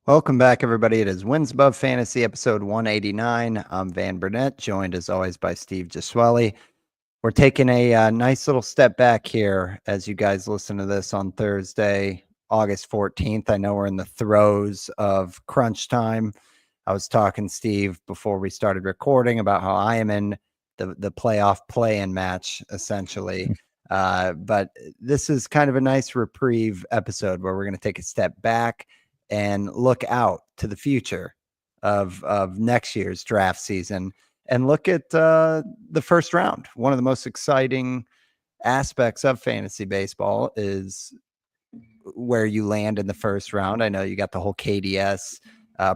Welcome back, everybody. It is Wins Above Fantasy, episode 189. I'm Van Burnett, joined as always by Steve Giswelli. We're taking a nice little step back here as you guys listen to this on Thursday, August 14th. I know we're in the throes of crunch time. I was talking, Steve, before we started recording about how I am in the playoff play-in match, essentially. But this is kind of a nice reprieve episode where we're going to take a step back and look out to the future of next year's draft season and look at the first round. One of the most exciting aspects of fantasy baseball is where you land in the first round. I know you got the whole KDS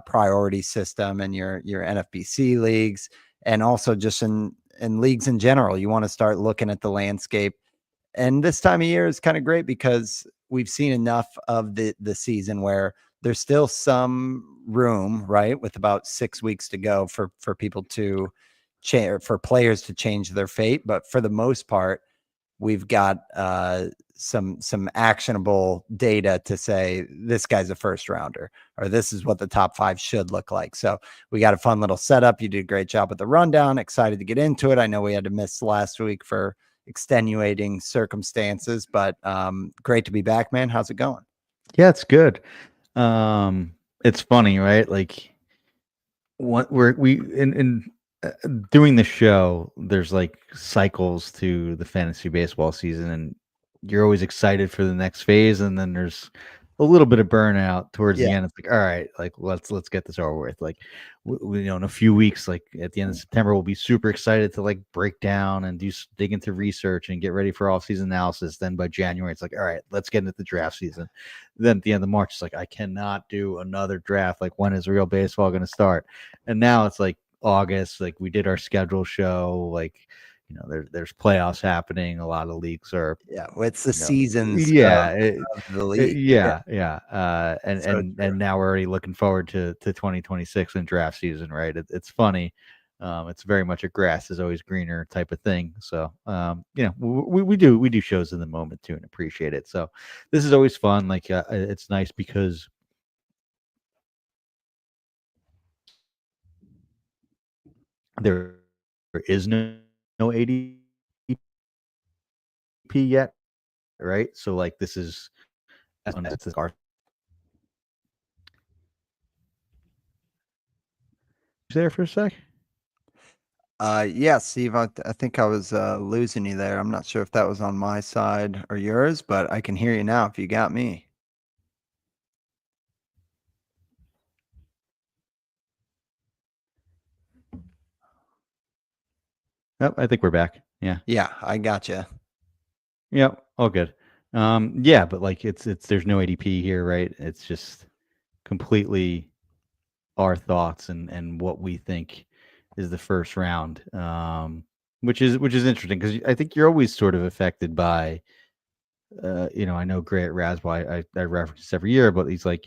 priority system and your NFBC leagues, and also just in leagues in general. You want to start looking at the landscape. And this time of year is kind of great because we've seen enough of the season where there's still some room, right, with about 6 weeks to go for people to change, for players to change their fate. But for the most part, we've got some actionable data to say this guy's a first rounder, or this is what the top 5 should look like. So we got a fun little setup. You did a great job with the rundown. Excited to get into it. I know we had to miss last week for extenuating circumstances, but great to be back, man. How's it going? Yeah, it's good. It's funny, right? Like what we in doing the show, there's like cycles to the fantasy baseball season, and you're always excited for the next phase, and then there's a little bit of burnout towards Yeah. the end. It's like, all right, like let's get this over with. Like, in a few weeks, like at the end of September, we'll be super excited to like break down and dig into research and get ready for off season analysis. Then by January, it's like, all right, let's get into the draft season. Then at the end of March, it's like, I cannot do another draft. Like, when is real baseball going to start? And now it's like August. Like, we did our schedule show. Like, there's playoffs happening. A lot of leagues are, Yeah. Well, it's the you know, seasons yeah, of the league. yeah. And So and true. and now we're already looking forward to 2026 and draft season, right? It's funny. It's very much a grass is always greener type of thing. So, we do shows in the moment too and appreciate it. So, this is always fun. Like, it's nice because there is no ADP yet, right? So, like, this is as fun as it's our there for a sec. Yeah, Steve, I think I was losing you there. I'm not sure if that was on my side or yours, but I can hear you now if you got me. Oh, I think we're back. Yeah. Yeah, I gotcha. Yep. All good. Yeah, but like it's there's no ADP here, right? It's just completely our thoughts and what we think is the first round. Which is interesting because I think you're always sort of affected by I know Grant Rasby, I reference this every year, but he's like,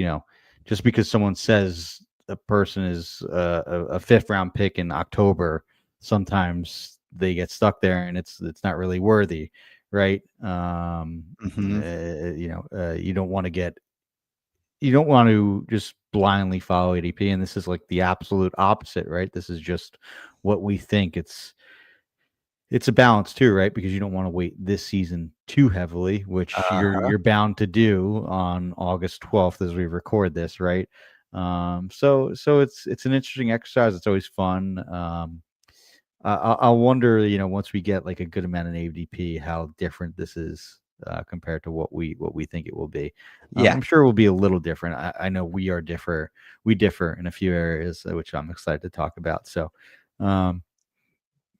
just because someone says a person is a fifth round pick in October, sometimes they get stuck there and it's not really worthy, right? Hmm. You don't want to just blindly follow ADP, and this is like the absolute opposite, right? This is just what we think. It's a balance too, right? Because you don't want to wait this season too heavily, which Uh-huh. you're bound to do on August 12th as we record this, right? So it's an interesting exercise. It's always fun. I wonder, once we get like a good amount of ADP, how different this is compared to what we think it will be. Yeah. I'm sure it will be a little different. I know we differ in a few areas, which I'm excited to talk about. So, um,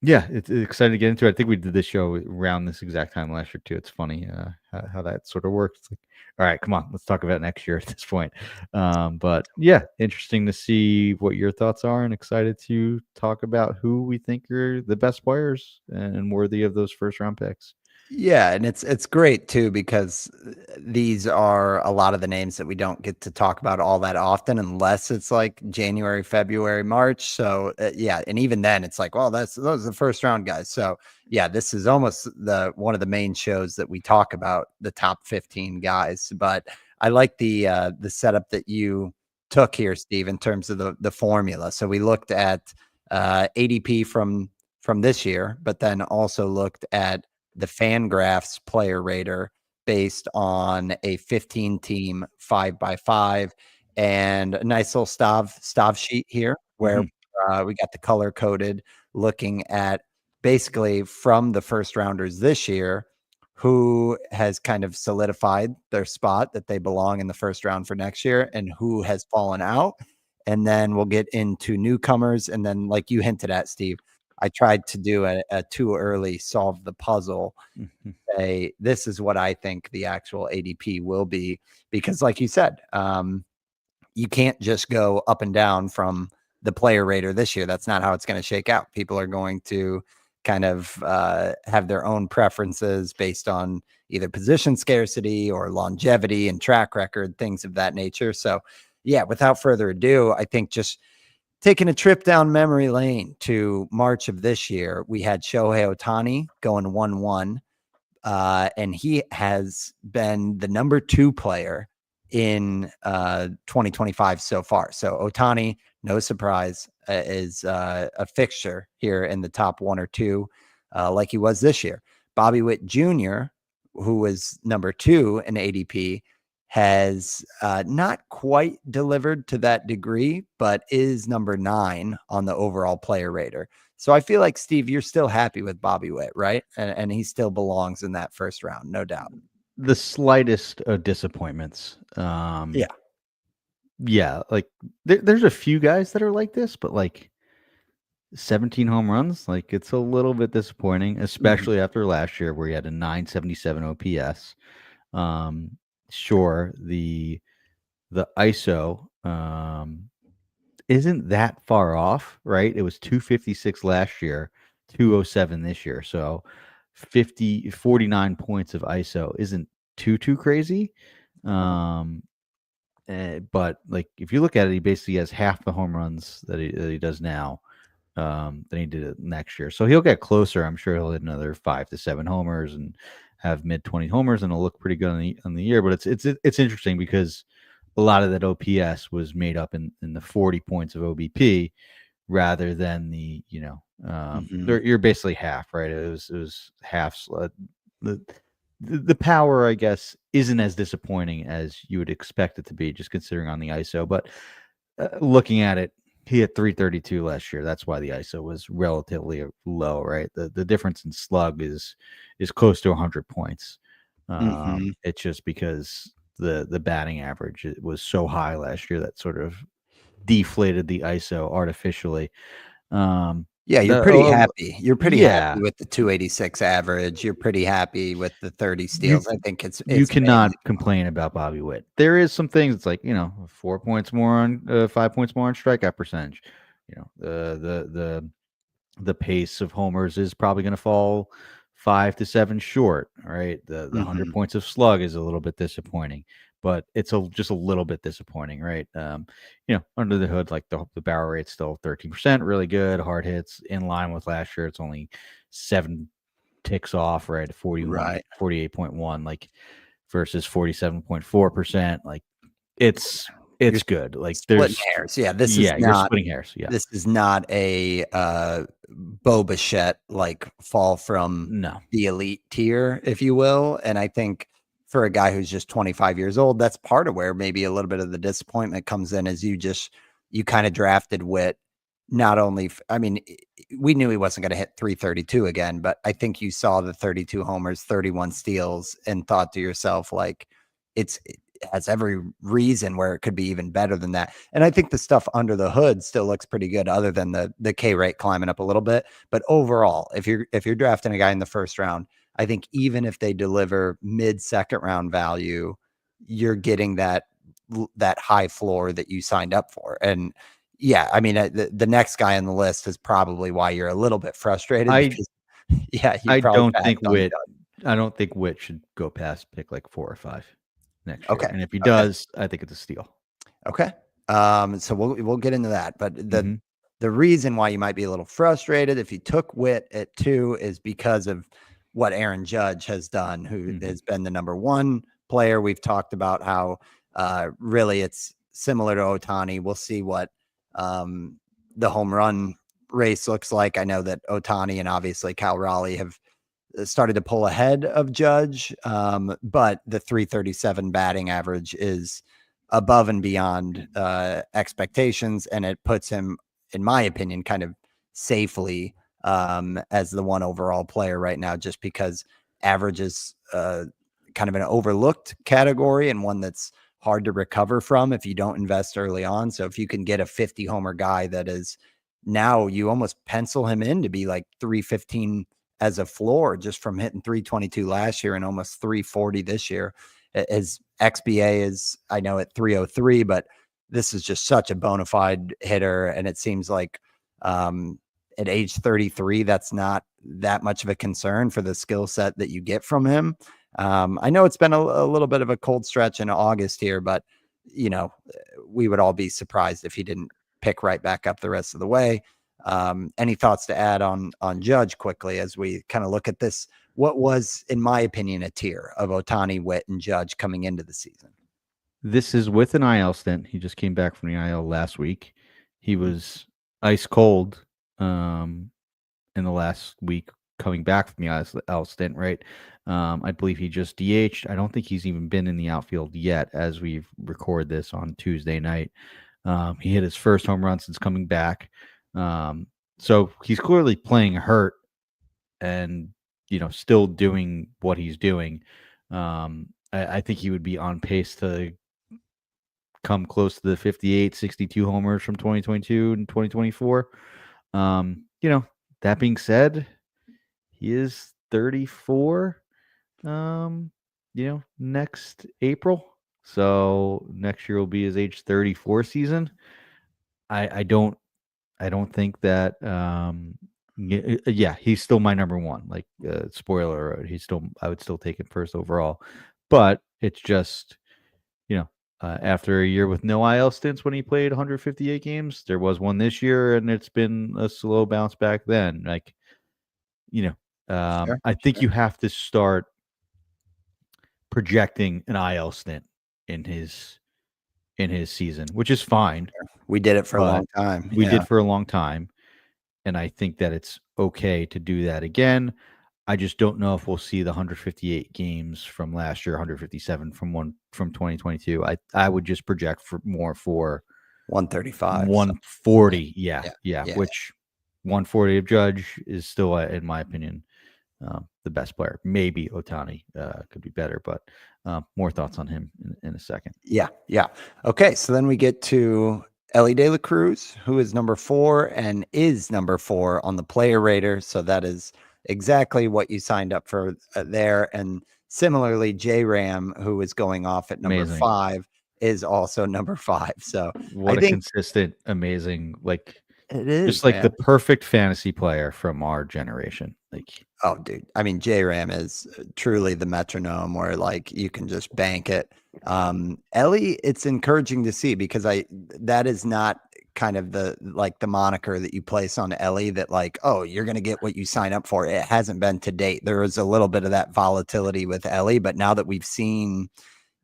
yeah, it's excited to get into it. I think we did this show around this exact time last year too. It's funny how that sort of works. It's like, all right, come on, let's talk about next year at this point. But yeah, interesting to see what your thoughts are, and excited to talk about who we think are the best players and worthy of those first round picks. Yeah, and it's great too because these are a lot of the names that we don't get to talk about all that often unless it's like January, February, March. So yeah, and even then it's like, well, those are the first round guys. So yeah, this is almost the one of the main shows that we talk about the top 15 guys. But I like the setup that you took here, Steve, in terms of the formula. So we looked at ADP from this year, but then also looked at the Fangraphs player rater based on a 15 team 5x5 and a nice little stav sheet here where we got the color coded looking at basically from the first rounders this year who has kind of solidified their spot that they belong in the first round for next year and who has fallen out. And then we'll get into newcomers. And then, like you hinted at, Steve, I tried to do a too early solve the puzzle. Say, this is what I think the actual ADP will be. Because, like you said, you can't just go up and down from the player rater this year. That's not how it's going to shake out. People are going to kind of have their own preferences based on either position scarcity or longevity and track record, things of that nature. So, yeah, without further ado, I think just taking a trip down memory lane to March of this year, we had Shohei Ohtani going 1-1, and he has been the number 2 player in 2025 so far. So Ohtani, no surprise, is a fixture here in the top 1 or 2, like he was this year. Bobby Witt Jr., who was number 2 in ADP, has not quite delivered to that degree, but is number 9 on the overall player rater. So I feel like, Steve, you're still happy with Bobby Witt, right? And he still belongs in that first round, no doubt. The slightest disappointments. Yeah, like there's a few guys that are like this, but like 17 home runs, like it's a little bit disappointing, especially after last year where he had a 977 OPS. Sure, the ISO isn't that far off, right? It was 256 last year, 207 this year. So 49 points of ISO isn't too crazy. But like if you look at it, he basically has half the home runs that he does now than he did next year. So he'll get closer. I'm sure he'll hit another 5 to 7 homers and have mid 20 homers, and it'll look pretty good on the year. But it's interesting because a lot of that OPS was made up in the 40 points of OBP rather than the you're basically half, right? It was half. The power, I guess, isn't as disappointing as you would expect it to be, just considering on the ISO. But looking at it, he had 332 last year. That's why the ISO was relatively low, right? The difference in slug is close to 100 points. It's just because the batting average was so high last year that sort of deflated the ISO artificially. Yeah, you're pretty happy. You're pretty happy with the 286 average. You're pretty happy with the 30 steals. I think it's you cannot complain about Bobby Witt. There is some things. It's like 4 points more on 5 points more on strikeout percentage. The pace of homers is probably going to fall 5 to 7 short. Right, the 100 points of slug is a little bit disappointing. But it's just a little bit disappointing, right? Under the hood, like the barrel rate's still 13%, really good. Hard hits in line with last year. It's only 7 ticks off, right? 48.1, like versus 47.4%. Like it's good. Like there's hairs. Yeah, this is you're splitting hairs. Yeah, this is not a Bo Bichette like fall from the elite tier, if you will. And I think for a guy who's just 25 years old, that's part of where maybe a little bit of the disappointment comes in, is you kind of drafted Witt. Not only, we knew he wasn't going to hit 332 again, but I think you saw the 32 homers, 31 steals, and thought to yourself, like, it has every reason where it could be even better than that. And I think the stuff under the hood still looks pretty good, other than the K rate climbing up a little bit. But overall, if you're drafting a guy in the first round, I think even if they deliver mid second round value, you're getting that high floor that you signed up for. And yeah, the next guy on the list is probably why you're a little bit frustrated. I don't think Witt should go past pick like 4 or 5 next year. Okay. And if he does, I think it's a steal. Okay. So we'll get into that. But the reason why you might be a little frustrated if you took Witt at 2 is because of what Aaron Judge has done, who has been the number 1 player. We've talked about how really it's similar to Ohtani. We'll see what the home run race looks like. I know that Ohtani and obviously Cal Raleigh have started to pull ahead of Judge, but the 337 batting average is above and beyond expectations, and it puts him, in my opinion, kind of safely as the one overall player right now, just because average is kind of an overlooked category and one that's hard to recover from if you don't invest early on. So if you can get a 50 homer guy that is now, you almost pencil him in to be like 315 as a floor just from hitting 322 last year and almost 340 this year. His XBA is, I know, at 303, but this is just such a bona fide hitter. And it seems like at age 33, that's not that much of a concern for the skill set that you get from him. I know it's been a little bit of a cold stretch in August here, but you know, we would all be surprised if he didn't pick right back up the rest of the way. Any thoughts to add on Judge quickly as we kind of look at this? What was, in my opinion, a tier of Ohtani, Witt, and Judge coming into the season? This is with an IL stint. He just came back from the IL last week. He was ice cold in the last week coming back from the IL stint, right? I believe he just DH'd. I don't think he's even been in the outfield yet as we record this on Tuesday night. He hit his first home run since coming back. So he's clearly playing hurt and, you know, still doing what he's doing. I think he would be on pace to come close to the 58, 62 homers from 2022 and 2024. You know, that being said, he is 34, you know, next April. So next year will be his age 34 season. I don't think that, yeah, he's still my number one. Like, spoiler alert, I would still take him first overall. But it's just, you know, after a year with no IL stints when he played 158 games, there was one this year, and it's been a slow bounce back then. Like, you know, I think you have to start projecting an IL stint in his season, which is fine. We did it for a long time. We did for a long time. And I think that it's okay to do that again. I just don't know if we'll see the 158 games from last year, 157 from 2022. I would just project for more for 135, 140. Yeah. Which 140 of Judge is still, in my opinion, the best player. Maybe Ohtani could be better, but more thoughts on him in a second. Yeah. Okay, so then we get to Elly De La Cruz, who is number 4 and is number 4 on the player rater. So that is exactly what you signed up for there. And similarly, J-Ram, who is going off at number 5, is also number 5. So what consistent, amazing, like, it is just like the perfect fantasy player from our generation. Like, oh, dude. I mean, J-Ram is truly the metronome where like you can just bank it. Elly, it's encouraging to see because that is not kind of the moniker that you place on Elly that like, oh, you're going to get what you sign up for. It hasn't been to date. There was a little bit of that volatility with Elly, but now that we've seen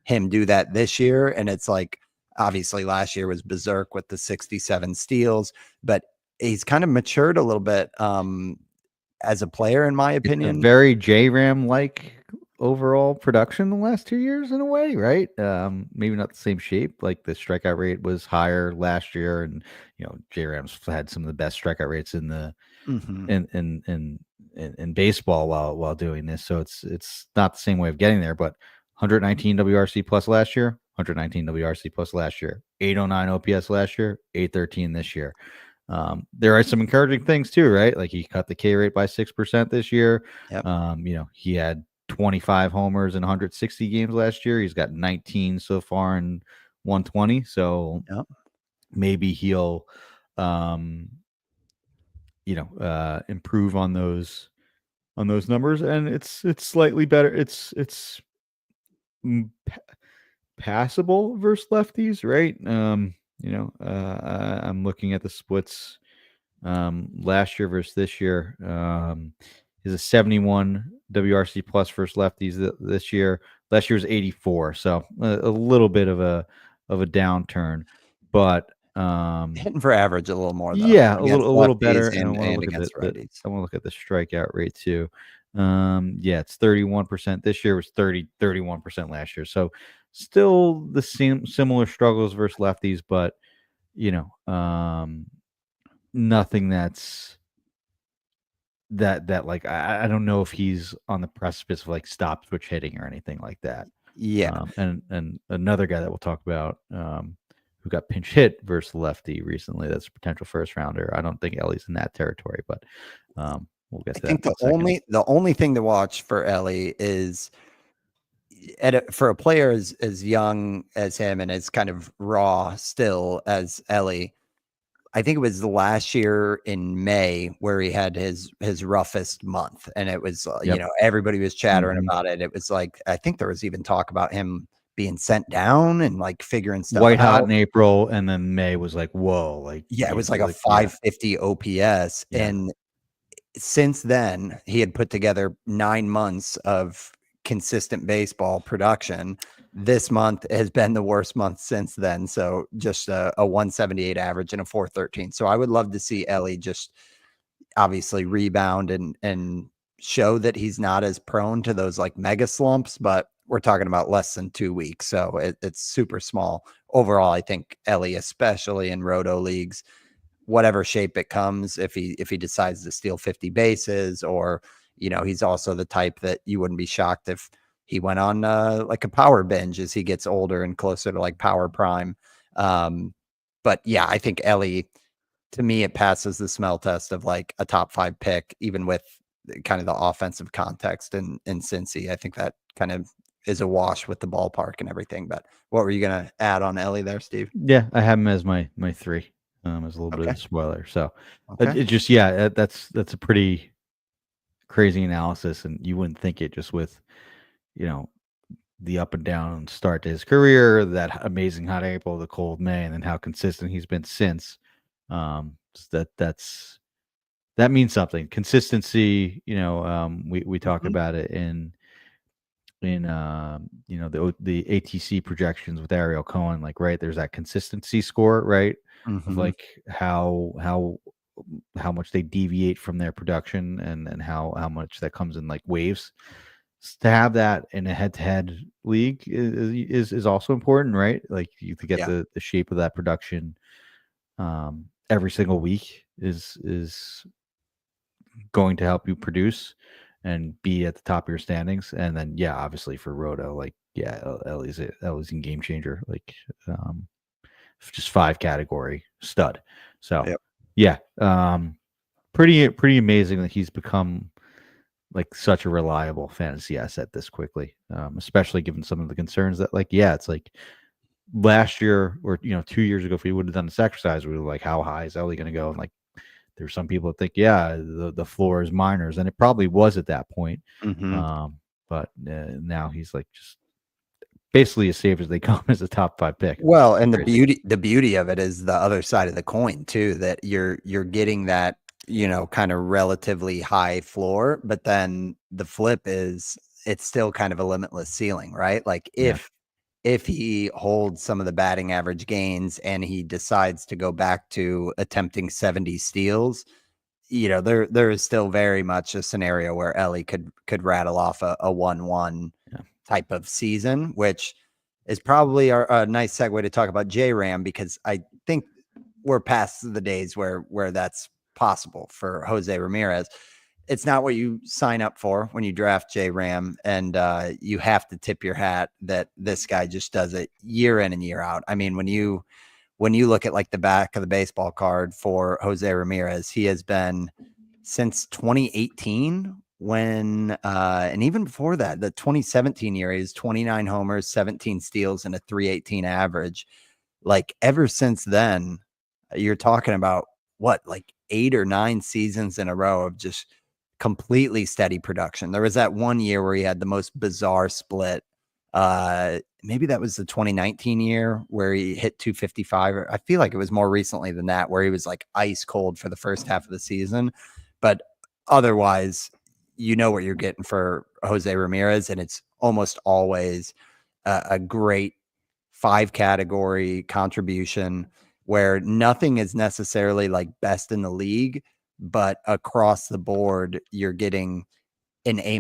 him do that this year, and it's like, obviously last year was berserk with the 67 steals, but he's kind of matured a little bit as a player, in my opinion. It's a very J-Ram like overall production the last 2 years in a way, right? Maybe not the same shape. Like the strikeout rate was higher last year, and you know, J-Ram's had some of the best strikeout rates in the in baseball while doing this. So it's not the same way of getting there, but 119 WRC plus last year, 119 WRC plus last year, 809 OPS last year, 813 this year. There are some encouraging things too, right? Like he cut the K rate by 6% this year. Yep. You know, he had 25 homers in 160 games last year. He's got 19 so far in 120. So maybe he'll, you know, improve on those numbers, and it's slightly better. It's passable versus lefties, right? You know, I'm looking at the splits last year versus this year. Is a 71 WRC plus versus lefties this year. Last year was 84, so a little bit of a of a downturn, but Hitting for average a little more though. yeah, a Against little lefties better. And I want to and look at against righties. I want to look at the strikeout rate too. Yeah, it's 31% this year, was 31% last year. So still the same similar struggles versus lefties, but nothing that like I don't know if he's on the precipice of like stop switch hitting or anything like that. Yeah. And another guy that we'll talk about, who got pinch hit versus lefty recently. That's a potential first rounder. I don't think Ellie's in that territory, but we'll get I to that think in a second. the only thing to watch for Ellie is for a player as young as him and as kind of raw still as Ellie. I think it was the last year in May where he had his roughest month, and it was Yep. everybody was chattering Mhm. about it. It was like I think there was even talk about him being sent down and like figuring stuff White hot out. in April, and then May was like, whoa, like Yeah, it was like a like yeah, 550 OPS, yeah, and since then, he had put together 9 months of consistent baseball production. This month has been the worst month since then. So just a 178 average and a 413. So I would love to see Ellie just obviously rebound and show that he's not as prone to those like mega slumps, but we're talking about less than 2 weeks. So it's super small. Overall, I think Ellie, especially in roto leagues, whatever shape it comes, if he decides to steal 50 bases, or he's also the type that you wouldn't be shocked if he went on like a power binge as he gets older and closer to like power prime. But yeah, I think Ellie, to me, it passes the smell test of like a top 5 pick, even with kind of the offensive context in Cincy. I think that kind of is a wash with the ballpark and everything. But what were you gonna add on Ellie there, Steve? yeah. I have him as my 3, as a little bit of Okay. a spoiler. So Okay. it just yeah, that's a pretty crazy analysis, and you wouldn't think it just with you know the up and down start to his career, that amazing hot April, the cold May, and then how consistent he's been since. That means something. Consistency, we talk Mhm. about it in the ATC projections with Ariel Cohen, like right there's that consistency score, right, of Mhm. like how much they deviate from their production, and how much that comes in like waves. To have that in a head-to-head league is also important, right? Like you to get Yeah. the shape of that production every single week is going to help you produce and be at the top of your standings. And then yeah, obviously for Roto, like yeah, Ellie's a game changer, like um just 5 category stud. So Yep. yeah, pretty amazing that he's become like such a reliable fantasy asset this quickly, especially given some of the concerns that like yeah, it's like last year or 2 years ago, if we would have done this exercise, we were like, how high is Ellie going to go? And like there's some people that think yeah, the floor is minors, and it probably was at that point. Mhm. um but now he's like just basically as safe as they come as a top 5 pick. Well, and Crazy. the beauty of it is the other side of the coin too, that you're getting that, kind of relatively high floor, but then the flip is it's still kind of a limitless ceiling, right? Like Yeah, if he holds some of the batting average gains and he decides to go back to attempting 70 steals, there is still very much a scenario where Ellie could rattle off a 1-1 yeah, type of season, which is probably a nice segue to talk about J Ram, because I think we're past the days where that's possible for Jose Ramirez. It's not what you sign up for when you draft J Ram, and you have to tip your hat that this guy just does it year in and year out. I mean, when you look at like the back of the baseball card for Jose Ramirez, he has been since 2018 when and even before that, the 2017 year, he's 29 homers, 17 steals, and a 318 average. Like ever since then, you're talking about what, like 8 or 9 seasons in a row of just completely steady production. There was that one year where he had the most bizarre split. Maybe that was the 2019 year where he hit 255. I feel like it was more recently than that, where he was like ice cold for the first half of the season. But otherwise, you know what you're getting for Jose Ramirez, and it's almost always a great 5 category contribution where nothing is necessarily like best in the league, but across the board, you're getting an A-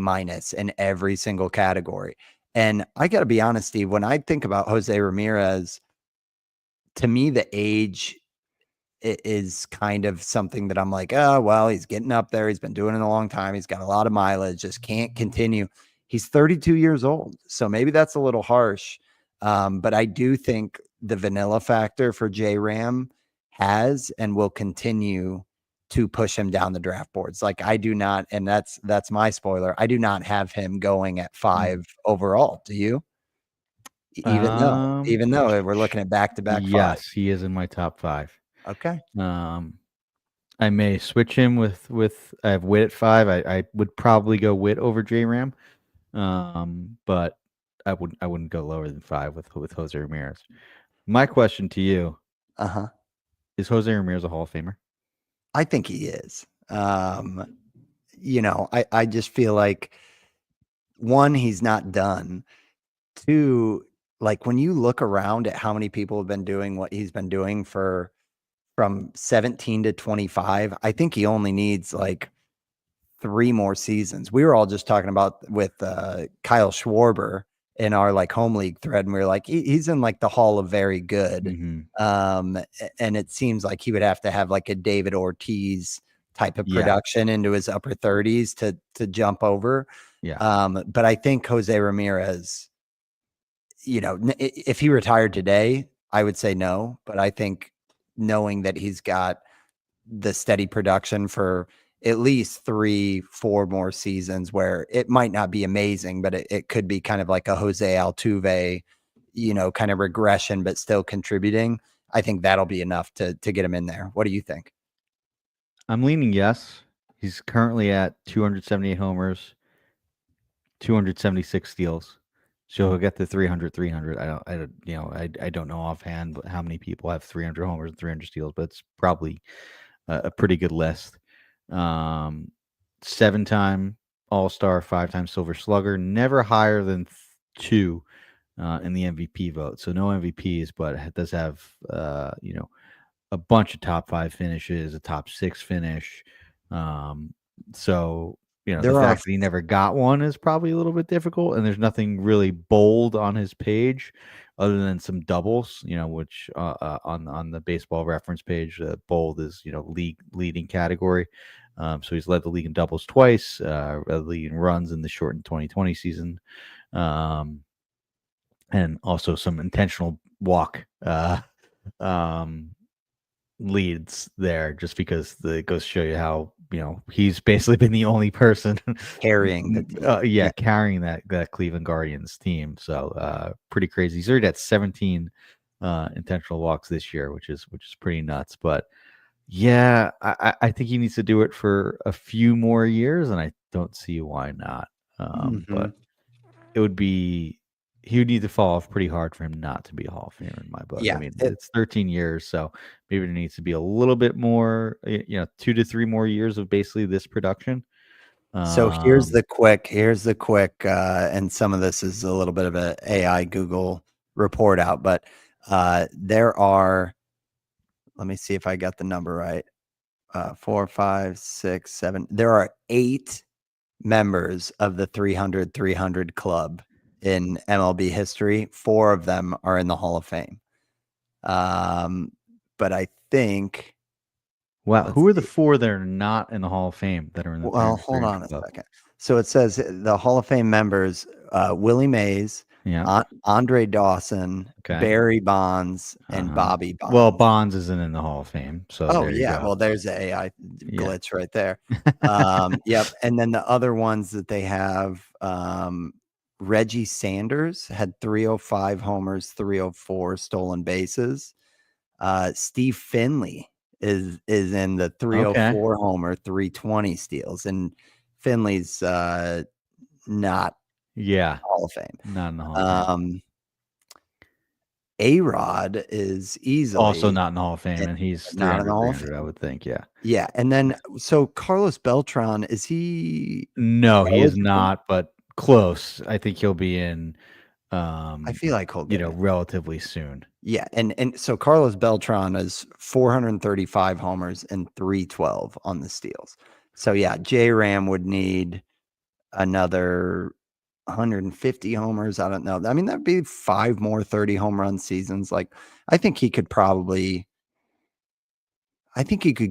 in every single category. And I got to be honest, Steve, when I think about Jose Ramirez, to me, the age is kind of something that I'm like, oh, well, he's getting up there. He's been doing it a long time. He's got a lot of mileage, just can't continue. He's 32 years old. So maybe that's a little harsh. But I do think the vanilla factor for J Ram has and will continue to push him down the draft boards. Like I do not, and that's my spoiler. I do not have him going at 5 overall. Do you? Even though we're looking at back-to-back 5. Yes, he is in my top 5. Okay. I may switch him with I have Witt at 5. I would probably go Witt over J Ram. But I wouldn't go lower than 5 with Jose Ramirez. My question to you, is Jose Ramirez a Hall of Famer? I think he is. I just feel like 1, he's not done. 2, like when you look around at how many people have been doing what he's been doing from 17 to 25, I think he only needs like 3 more seasons. We were all just talking about with Kyle Schwarber in our like home league thread, and we were like, he's in like the Hall of Very Good. And it seems like he would have to have like a David Ortiz type of production into his upper 30s to jump over. But I think Jose Ramirez, if he retired today, I would say no. But I think knowing that he's got the steady production for at least 3-4 more seasons where it might not be amazing, but it could be kind of like a Jose Altuve, kind of regression, but still contributing. I think that'll be enough to get him in there. What do you think? I'm leaning yes. He's currently at 278 homers, 276 steals. So he'll get the 300. I don't know offhand how many people have 300 homers and 300 steals, but it's probably a pretty good list. 7-time All-Star, 5-time Silver Slugger, never higher than 2 in the MVP vote. So no MVPs, but it does have a bunch of top 5 finishes, a top 6 finish. So the fact that he never got one is probably a little bit difficult, and there's nothing really bold on his page other than some doubles, which on the Baseball Reference page, bold is league leading category. So he's led the league in doubles twice, led the league in runs in the shortened 2020 season, and also some intentional walk leads there, just because it goes to show you how he's basically been the only person carrying the team. Carrying that Cleveland Guardians team. So pretty crazy. He's already at 17 intentional walks this year, which is pretty nuts. But yeah, I think he needs to do it for a few more years, and I don't see why not. But he would need to fall off pretty hard for him not to be a Hall of Famer in my book. Yeah, I mean, it's 13 years, so maybe there needs to be a little bit more, 2 to 3 more years of basically this production. So here's the quick, and some of this is a little bit of a AI Google report out, but there are, let me see if I got the number right. 4, 5, 6, 7. There are 8 members of the 300 club in MLB history. 4 of them are in the Hall of Fame. But I think, who are the 4 that are not in the Hall of Fame that are in the? Well, hold on a second. So it says the Hall of Fame members: Willie Mays, Andre Dawson, Barry Bonds, and Bobby Bonds. Well, Bonds isn't in the Hall of Fame, so well, there's the AI glitch right there. Yep. And then the other ones that they have, Reggie Sanders had 305 homers, 304 stolen bases. Steve Finley is in the 304 homer, 320 steals, and Finley's not Hall of Fame. Not in the Hall of Fame. A-Rod is easily also not in the Hall of Fame, and he's not in the Hall of Fame, I would think. Yeah. And then so Carlos Beltran, is he? No, he is not, but close. I think he'll be in I feel like he'll get it. relatively soon. Yeah, and so Carlos Beltran is 435 homers and 312 on the steals. So yeah, J Ram would need another 150 homers. I don't know. I mean, that'd be 5 more 30 home run seasons. Like, I think he could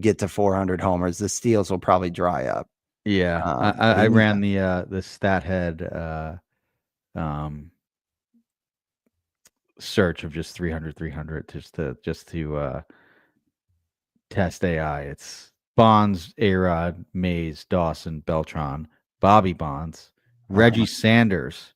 get to 400 homers. The steals will probably dry up. Yeah, But I he needs ran the stat head um search of just 300 just to test AI. It's Bonds, A-Rod, Mays, Dawson, Beltran, Bobby Bonds, Reggie Sanders,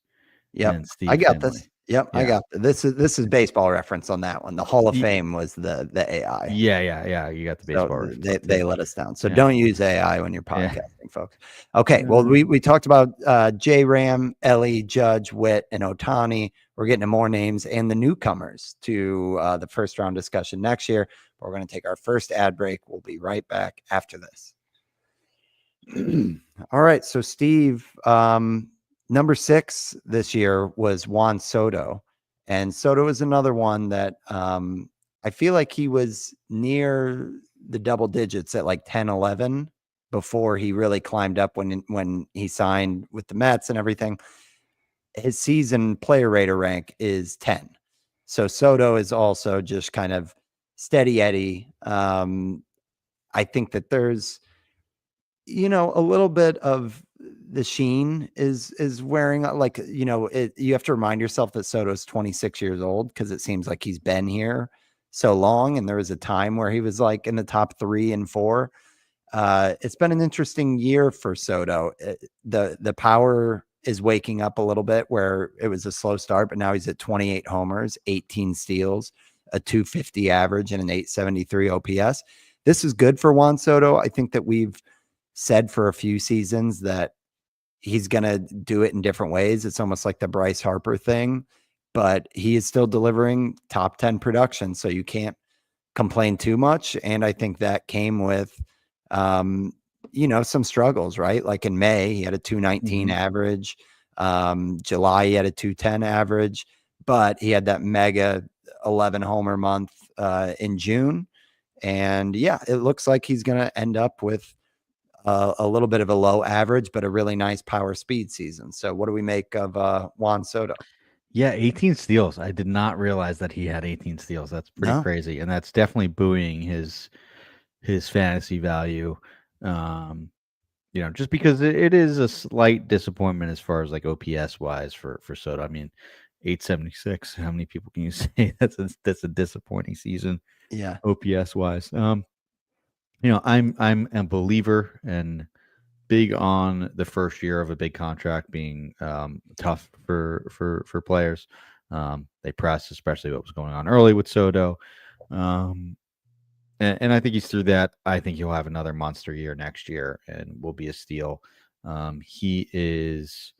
Yep, and I Steve got Finley. this. Yep, I Yeah. got this is baseball reference on that one. The Hall of Ye- Fame was the AI. Yeah. You got the So baseball reference they up too. let us down. So Yeah. don't use AI when you're Yeah. podcasting, folks. Okay, well we talked about J Ram, Ellie, Judge, Witt, and Otani. We're getting to more names and the newcomers to the first round discussion next year. We're going to take our first ad break. We'll be right back after this. All right, so Steve, number 6 this year was Juan Soto, and Soto is another one that I feel like he was near the double digits at like 10, 11 before he really climbed up when he signed with the Mets and everything. His season player rater rank is 10. So Soto is also just kind of steady Eddie. I think that there's a little bit of the sheen is wearing like, you have to remind yourself that Soto's 26 years old because it seems like he's been here so long. And there was a time where he was like in the top 3 and 4. It's been an interesting year for Soto. The power is waking up a little bit where it was a slow start, but now he's at 28 homers, 18 steals, a 250 average, and an 873 OPS. This is good for Juan Soto. I think that we've said for a few seasons that he's going to do it in different ways. It's almost like the Bryce Harper thing, but he is still delivering top 10 production. So you can't complain too much. And I think that came with, some struggles, right? Like in May, he had a 219 average. July, he had a 210 average, but he had that mega 11 homer month in June. And yeah, it looks like he's going to end up with a little bit of a low average, but a really nice power speed season. So what do we make of Juan Soto? Yeah, 18 steals. I did not realize that he had 18 steals. That's pretty crazy, and that's definitely buoying his fantasy value. Just because it is a slight disappointment as far as like OPS wise for Soto. I mean, 876. How many people can you say that's a disappointing season? Yeah, OPS wise. I'm a believer and big on the first year of a big contract being tough for players. They press, especially what was going on early with Soto. And I think he's through that. I think he'll have another monster year next year and will be a steal. He is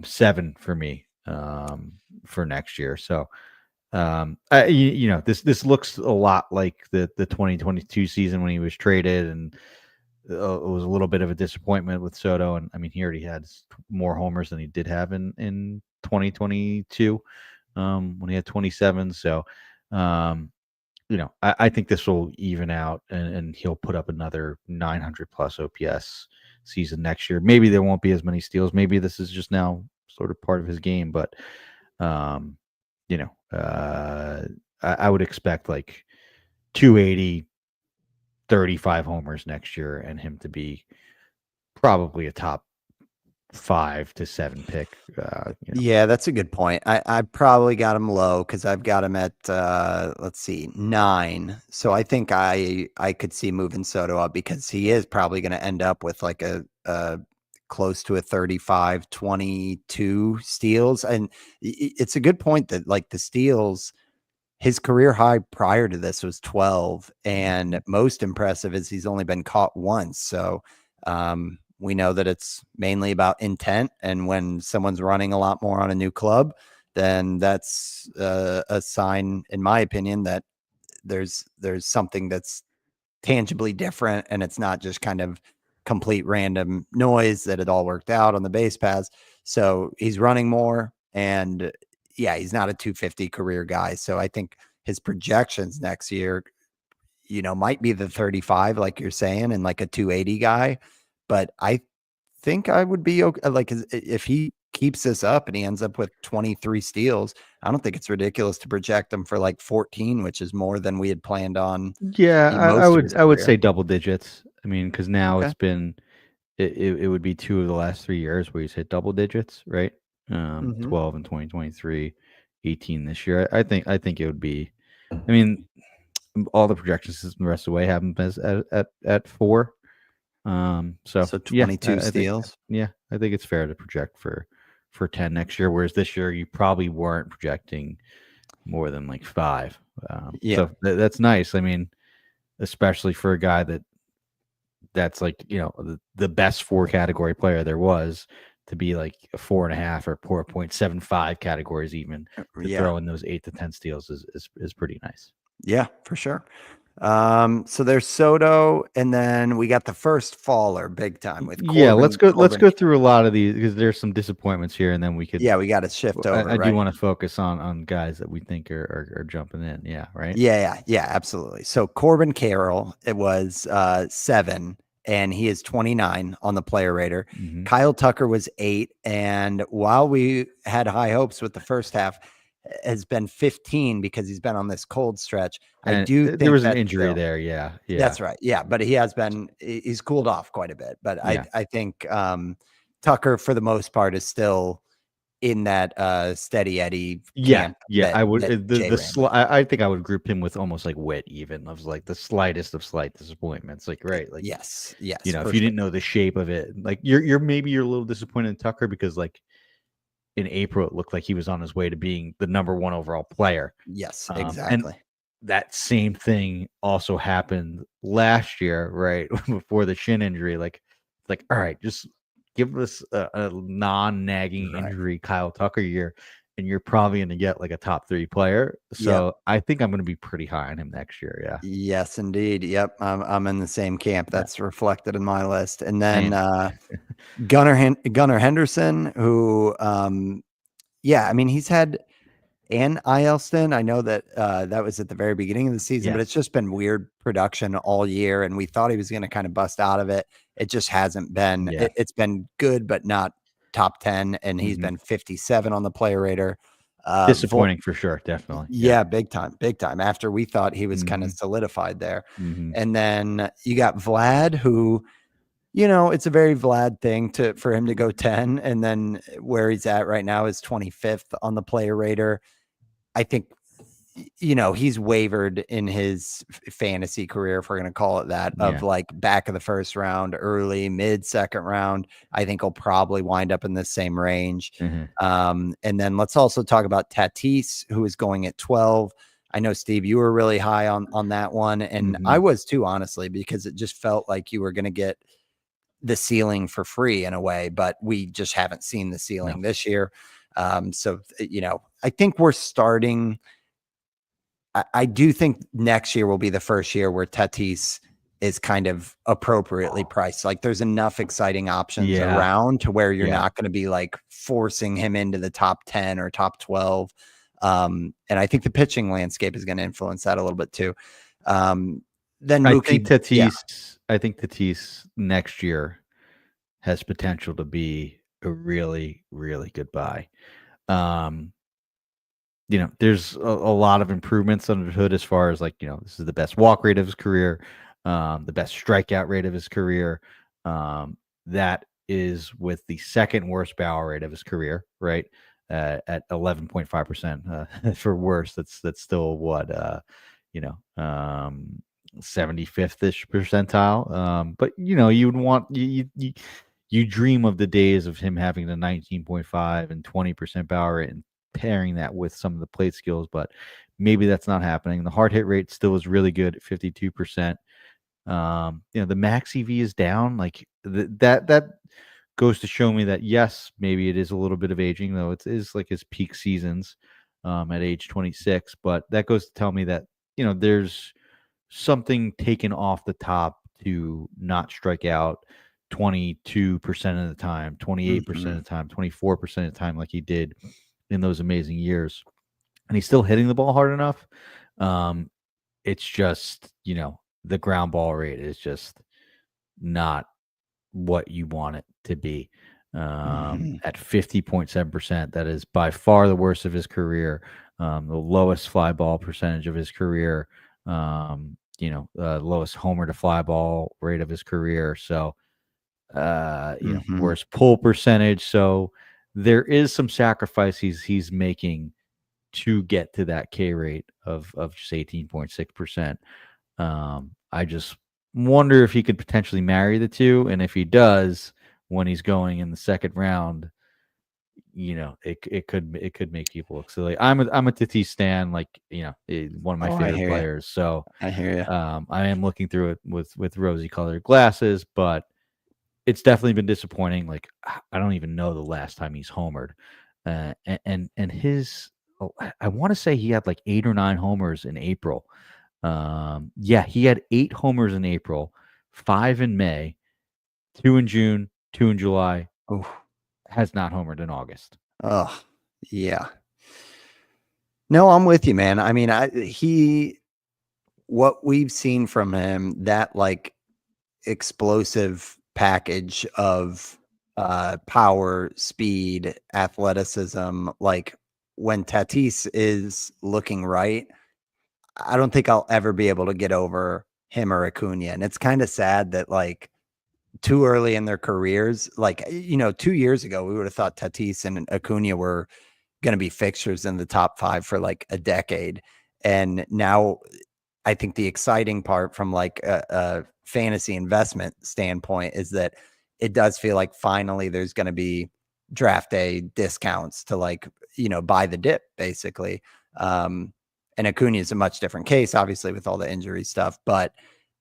7 for me for next year. So this looks a lot like the 2022 season when he was traded, and it was a little bit of a disappointment with Soto. And I mean, he already had more homers than he did have in 2022 when he had 27. So I think this will even out, and he'll put up another 900 plus OPS season next year. Maybe there won't be as many steals. Maybe this is just now sort of part of his game, but I would expect like 280, 35 homers next year, and him to be probably a top 5 to 7 pick. Yeah, that's a good point. I probably got him low because I've got him at let's see, 9. So I think I could see moving Soto up because he is probably going to end up with like a close to a 35, 22 steals. And it's a good point that like the steals, his career high prior to this was 12. And most impressive is he's only been caught once. So we know that it's mainly about intent. And when someone's running a lot more on a new club, then that's a sign, in my opinion, that there's something that's tangibly different, and it's not just kind of complete random noise that it all worked out on the base paths. So he's running more. And yeah, he's not a 250 career guy. So I think his projections next year, might be the 35, like you're saying, and like a 280 guy. But I think I would be okay. Like, if he keeps this up and he ends up with 23 steals, I don't think it's ridiculous to project him for like 14, which is more than we had planned on Yeah, most of his I would career. say double digits. I mean, because now Okay. it's been it would be 2 of the last 3 years where he's hit double digits, right? Hmm. 12 in 2023, 18 this year. I think it would be. I mean, all the projections the rest of the way have him as at 4. So So yeah, 22 I think steals. I think it's fair to project for 10 next year. Whereas this year you probably weren't projecting more than like 5. Yeah. So that's nice. I mean, especially for a guy that's like the best 4 category player there was, to be like a 4.5 or 4.75 categories even, to Yeah. throw in those 8 to 10 steals is pretty nice. Yeah, for sure. So there's Soto, and then we got the first faller big time with Yeah, let's Corbin. go. Let's Corbin. go through a lot of these because there's some disappointments here, and then we could. Yeah, we got to shift over, I do right? want to focus on guys that we think are jumping in. Yeah, right. Yeah, absolutely. So Corbin Carroll, it was 7, and he is 29 on the player rater. Hmm. Kyle Tucker was 8, and while we had high hopes with the first half, has been 15 because he's been on this cold stretch. I And do there think was an that injury still. there. Yeah, yeah, That's right. Yeah, but he's cooled off quite a bit. But yeah, I think Tucker for the most part is still in that steady Eddie yeah, camp yeah. that I would Jay ran with. I think I would group him with almost like Wit, even of like the slightest of slight disappointments. Like, right, like, Yes, if for you sure. didn't know the shape of it, like you're maybe you're a little disappointed in Tucker because like in April it looked like he was on his way to being the number 1 overall player. Yes, And exactly. that same thing also happened last year, right? Before the shin injury. Like, all right, just give us a non-nagging Right. injury Kyle Tucker year, and you're probably going to get like a top 3 player. Yep. So I think I'm going to be pretty high on him next year. Yeah. Yes, indeed. Yep. I'm in the same camp. Yeah. That's reflected in my list. And then Same. Gunnar Henderson, who yeah, I mean, he's had and Ielston. I know that that was at the very beginning of the season, but it's Yes. just been weird production all year, and we thought he was going to kind of bust out of it. It just hasn't been. Yeah. It's been good, but not top 10, and he's Mhm. been 57 on the player rater. Disappointing for sure. Definitely. Yeah. Yeah, big time, big time. After we thought he was kind of Hmm. solidified there, Hmm. and then you got Vlad, who it's a very Vlad thing for him to go 10, and then where he's at right now is 25th on the player rater. I think he's wavered in his fantasy career, if we're going to call it that, of Yeah. like back of the first round, early, mid second round. I think he'll probably wind up in the same range. Hmm. And then let's also talk about Tatis, who is going at 12. I know, Steve, you were really high on that one, and Hmm. I was too, honestly, because it just felt like you were going to get the ceiling for free in a way, but we just haven't seen the ceiling No. this year. So I think we're starting. I do think next year will be the first year where Tatis is kind of appropriately priced. Like, there's enough exciting options Yeah. around to where you're Yeah. not going to be like forcing him into the top 10 or top 12. And I think the pitching landscape is going to influence that a little bit too. Then I Mookie, think yeah, Tatis next year has potential to be a really, really good buy. Um, there's a lot of improvements under the hood as far as like, this is the best walk rate of his career, the best strikeout rate of his career. That is with the second worst barrel rate of his career, right? At 11.5%. For worse, that's still what, 75th ish percentile. But you would want you dream of the days of him having the 19.5 and 20% barrel rate and pairing that with some of the plate skills, but maybe that's not happening. The hard hit rate still is really good at 52%. The max EV is down. Like that goes to show me that yes, maybe it is a little bit of aging, though it is like his peak seasons at age 26. But that goes to tell me that there's something taken off the top to not strike out 22% of the time, 28% of the time, 24% of the time, like he did in those amazing years, and he's still hitting the ball hard enough. It's just, the ground ball rate is just not what you want it to be. Mhm. At 50.7%, that is by far the worst of his career, the lowest fly ball percentage of his career, lowest homer to fly ball rate of his career. So, Mhm. worst pull percentage. So there is some sacrifice he's making to get to that K rate of just 18.6%. I just wonder if he could potentially marry the two, and if he does, when he's going in the second round, it could make people look silly. I'm a Tatis stan, like, one of my Oh, I favorite hear you. players. So I hear you. I am looking through it with rosy colored glasses, but it's definitely been disappointing. Like, I don't even know the last time he's homered, and his I want to say he had like 8 or 9 homers in April. Yeah, he had 8 homers in April, 5 in May, 2 in June, 2 in July. Oh, Has not homered in August. oh, yeah. No, I'm with you, man. I mean, what we've seen from him, that like explosive package of power, speed, athleticism, like when Tatis is looking right, I don't think I'll ever be able to get over him or Acuna. And it's kind of sad that like too early in their careers, like 2 years ago, we would have thought Tatis and Acuna were going to be fixtures in the top 5 for like a decade. And now I think the exciting part from like a fantasy investment standpoint is that it does feel like finally there's going to be draft day discounts to like, buy the dip basically. Um, and Acuna is a much different case, obviously, with all the injury stuff. But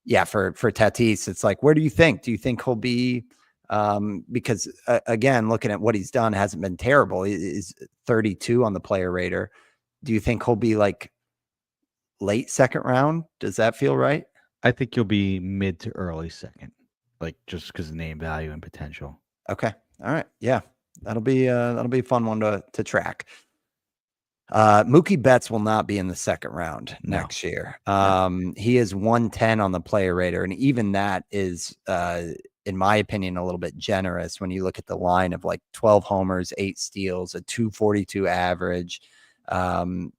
yeah, for Tatis, it's like, where do you think? Do you think he'll be? Because again, looking at what he's done, hasn't been terrible. He's 32 on the player rater. Do you think he'll be like late second round? Does that feel right? I think you'll be mid to early second, like, just because of name value and potential. Okay. All right. Yeah. That'll be a fun one to track. Mookie Betts will not be in the second round No, next year. no. He is 110 on the player rater, and even that is, in my opinion, a little bit generous when you look at the line of like 12 homers, 8 steals, a 242 average. Um,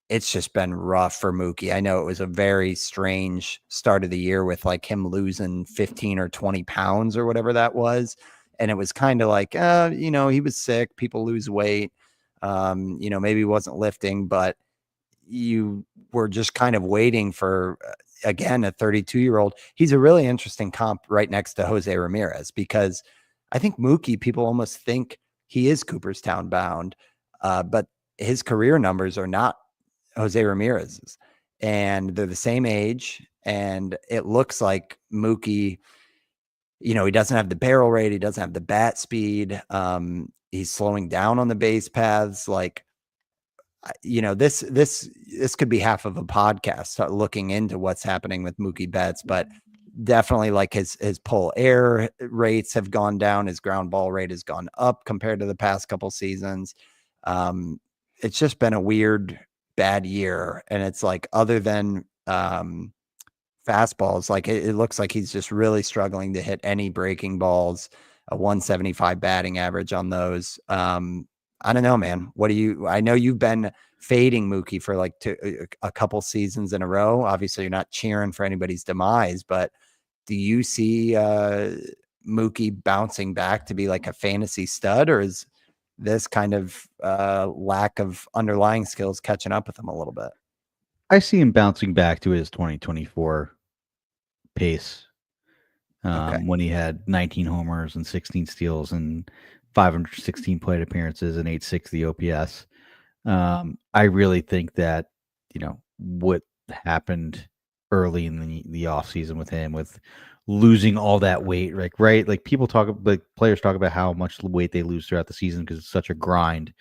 it's just been rough for Mookie. I know it was a very strange start of the year with like him losing 15 or 20 pounds or whatever that was. And it was kind of like, he was sick. People lose weight. Maybe he wasn't lifting, but you were just kind of waiting for, again, a 32-year-old. He's a really interesting comp right next to Jose Ramirez because I think Mookie, people almost think he is Cooperstown bound, but his career numbers are not Jose Ramirez's, and they're the same age. And it looks like Mookie, he doesn't have the barrel rate, he doesn't have the bat speed. He's slowing down on the base paths. Like, this could be half of a podcast looking into what's happening with Mookie Betts, but definitely like his pull air rates have gone down, his ground ball rate has gone up compared to the past couple seasons. It's just been a weird, bad year, and it's like other than fastballs, like it looks like he's just really struggling to hit any breaking balls. A 175 batting average on those. I don't know, man. I know you've been fading Mookie for like a couple seasons in a row. Obviously, you're not cheering for anybody's demise, but do you see Mookie bouncing back to be like a fantasy stud, or is this kind of lack of underlying skills catching up with him a little bit? I see him bouncing back to his 2024 pace, Okay. when he had 19 homers and 16 steals and 516 plate appearances and 860 OPS. I really think that, what happened early in the offseason with him, with losing all that weight, like, right? Like, players talk about how much weight they lose throughout the season because it's such a grind.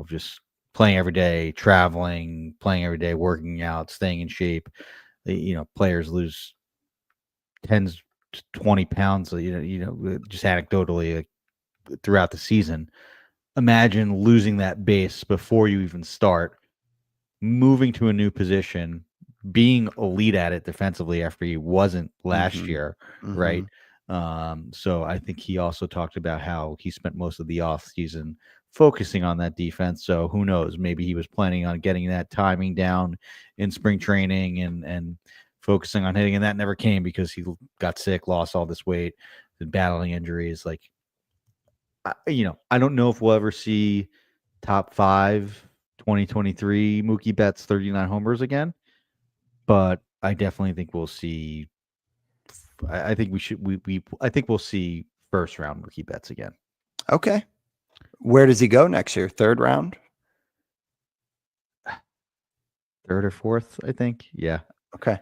Just playing every day, traveling, playing every day, working out, staying in shape. Players lose tens to 20 pounds, just anecdotally, like, throughout the season. imagine losing that base before you even start, moving to a new position, being elite at it defensively after he wasn't last Mm-hmm. year, Mm-hmm. right? So I think he also talked about how he spent most of the offseason focusing on that defense. So who knows? Maybe he was planning on getting that timing down in spring training and focusing on hitting, and that never came because he got sick, lost all this weight, and battling injuries. Like, I don't know if we'll ever see top 5 2023 Mookie Betts 39 homers again, but I definitely think we'll see. I think we should. I think we'll see first round Mookie Betts again. Okay. Where does he go next year? Third round? Third or fourth, I think. Yeah. Okay.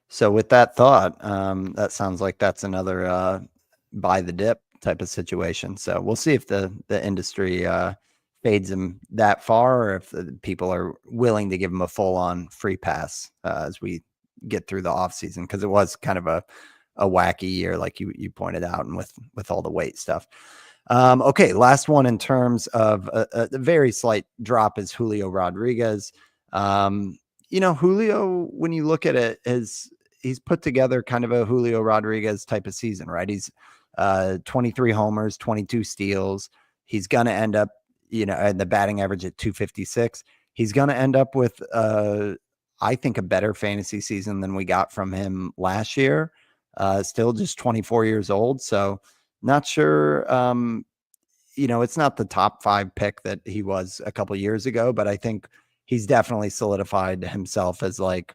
So with that thought, that sounds like that's another buy the dip type of situation. So we'll see if the industry fades him that far, or if the people are willing to give him a full on free pass as we get through the off season, because it was kind of a wacky year, like you pointed out, and with all the weight stuff. Okay, last one in terms of a very slight drop is Julio Rodriguez. Julio, when you look at it, he's put together kind of a Julio Rodriguez type of season, right? He's 23 homers, 22 steals. He's going to end up, at the batting average at 256. He's going to end up with, I think, a better fantasy season than we got from him last year. Still just 24 years old. So not sure, it's not the top 5 pick that he was a couple years ago, but I think he's definitely solidified himself as like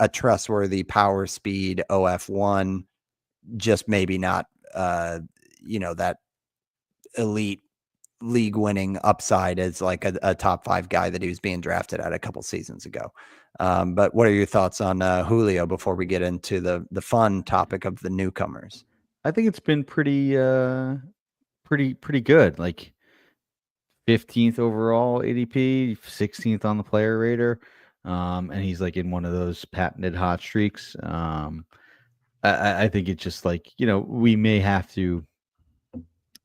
a trustworthy power speed OF1, just maybe not, that elite league winning upside as like a top 5 guy that he was being drafted at a couple seasons ago. But what are your thoughts on Julio before we get into the fun topic of the newcomers? I think it's been pretty good. Like 15th overall ADP, 16th on the player rater. And he's like in one of those patented hot streaks. I think it's just like, we may have to,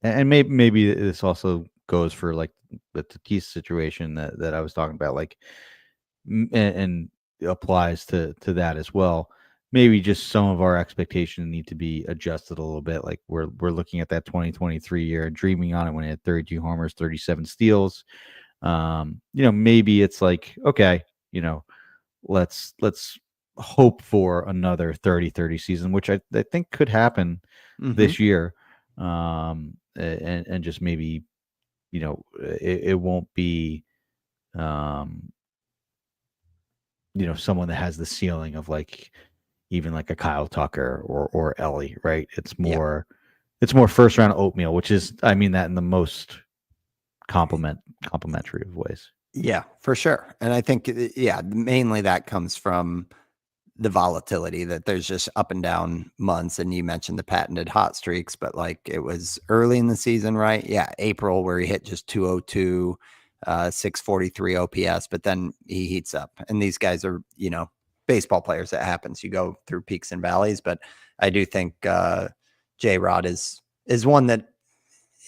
and maybe this also goes for like the Tatis situation that I was talking about, like, and applies to that as well. Maybe just some of our expectations need to be adjusted a little bit. Like we're looking at that 2023 year and dreaming on it when he had 32 homers, 37 steals. Maybe it's like, okay, let's hope for another 30-30 season, which I think could happen this year. And just maybe, it won't be, someone that has the ceiling of like even like a Kyle Tucker or Ellie, right? It's more first round oatmeal, which is, I mean that in the most complimentary of ways. Yeah, for sure. And I think, mainly that comes from the volatility, that there's just up and down months. And you mentioned the patented hot streaks, but like it was early in the season, right? Yeah. April, where he hit just 202, 643 OPS, but then he heats up. And these guys are, baseball players. That happens. You go through peaks and valleys, but I do think J-Rod is one that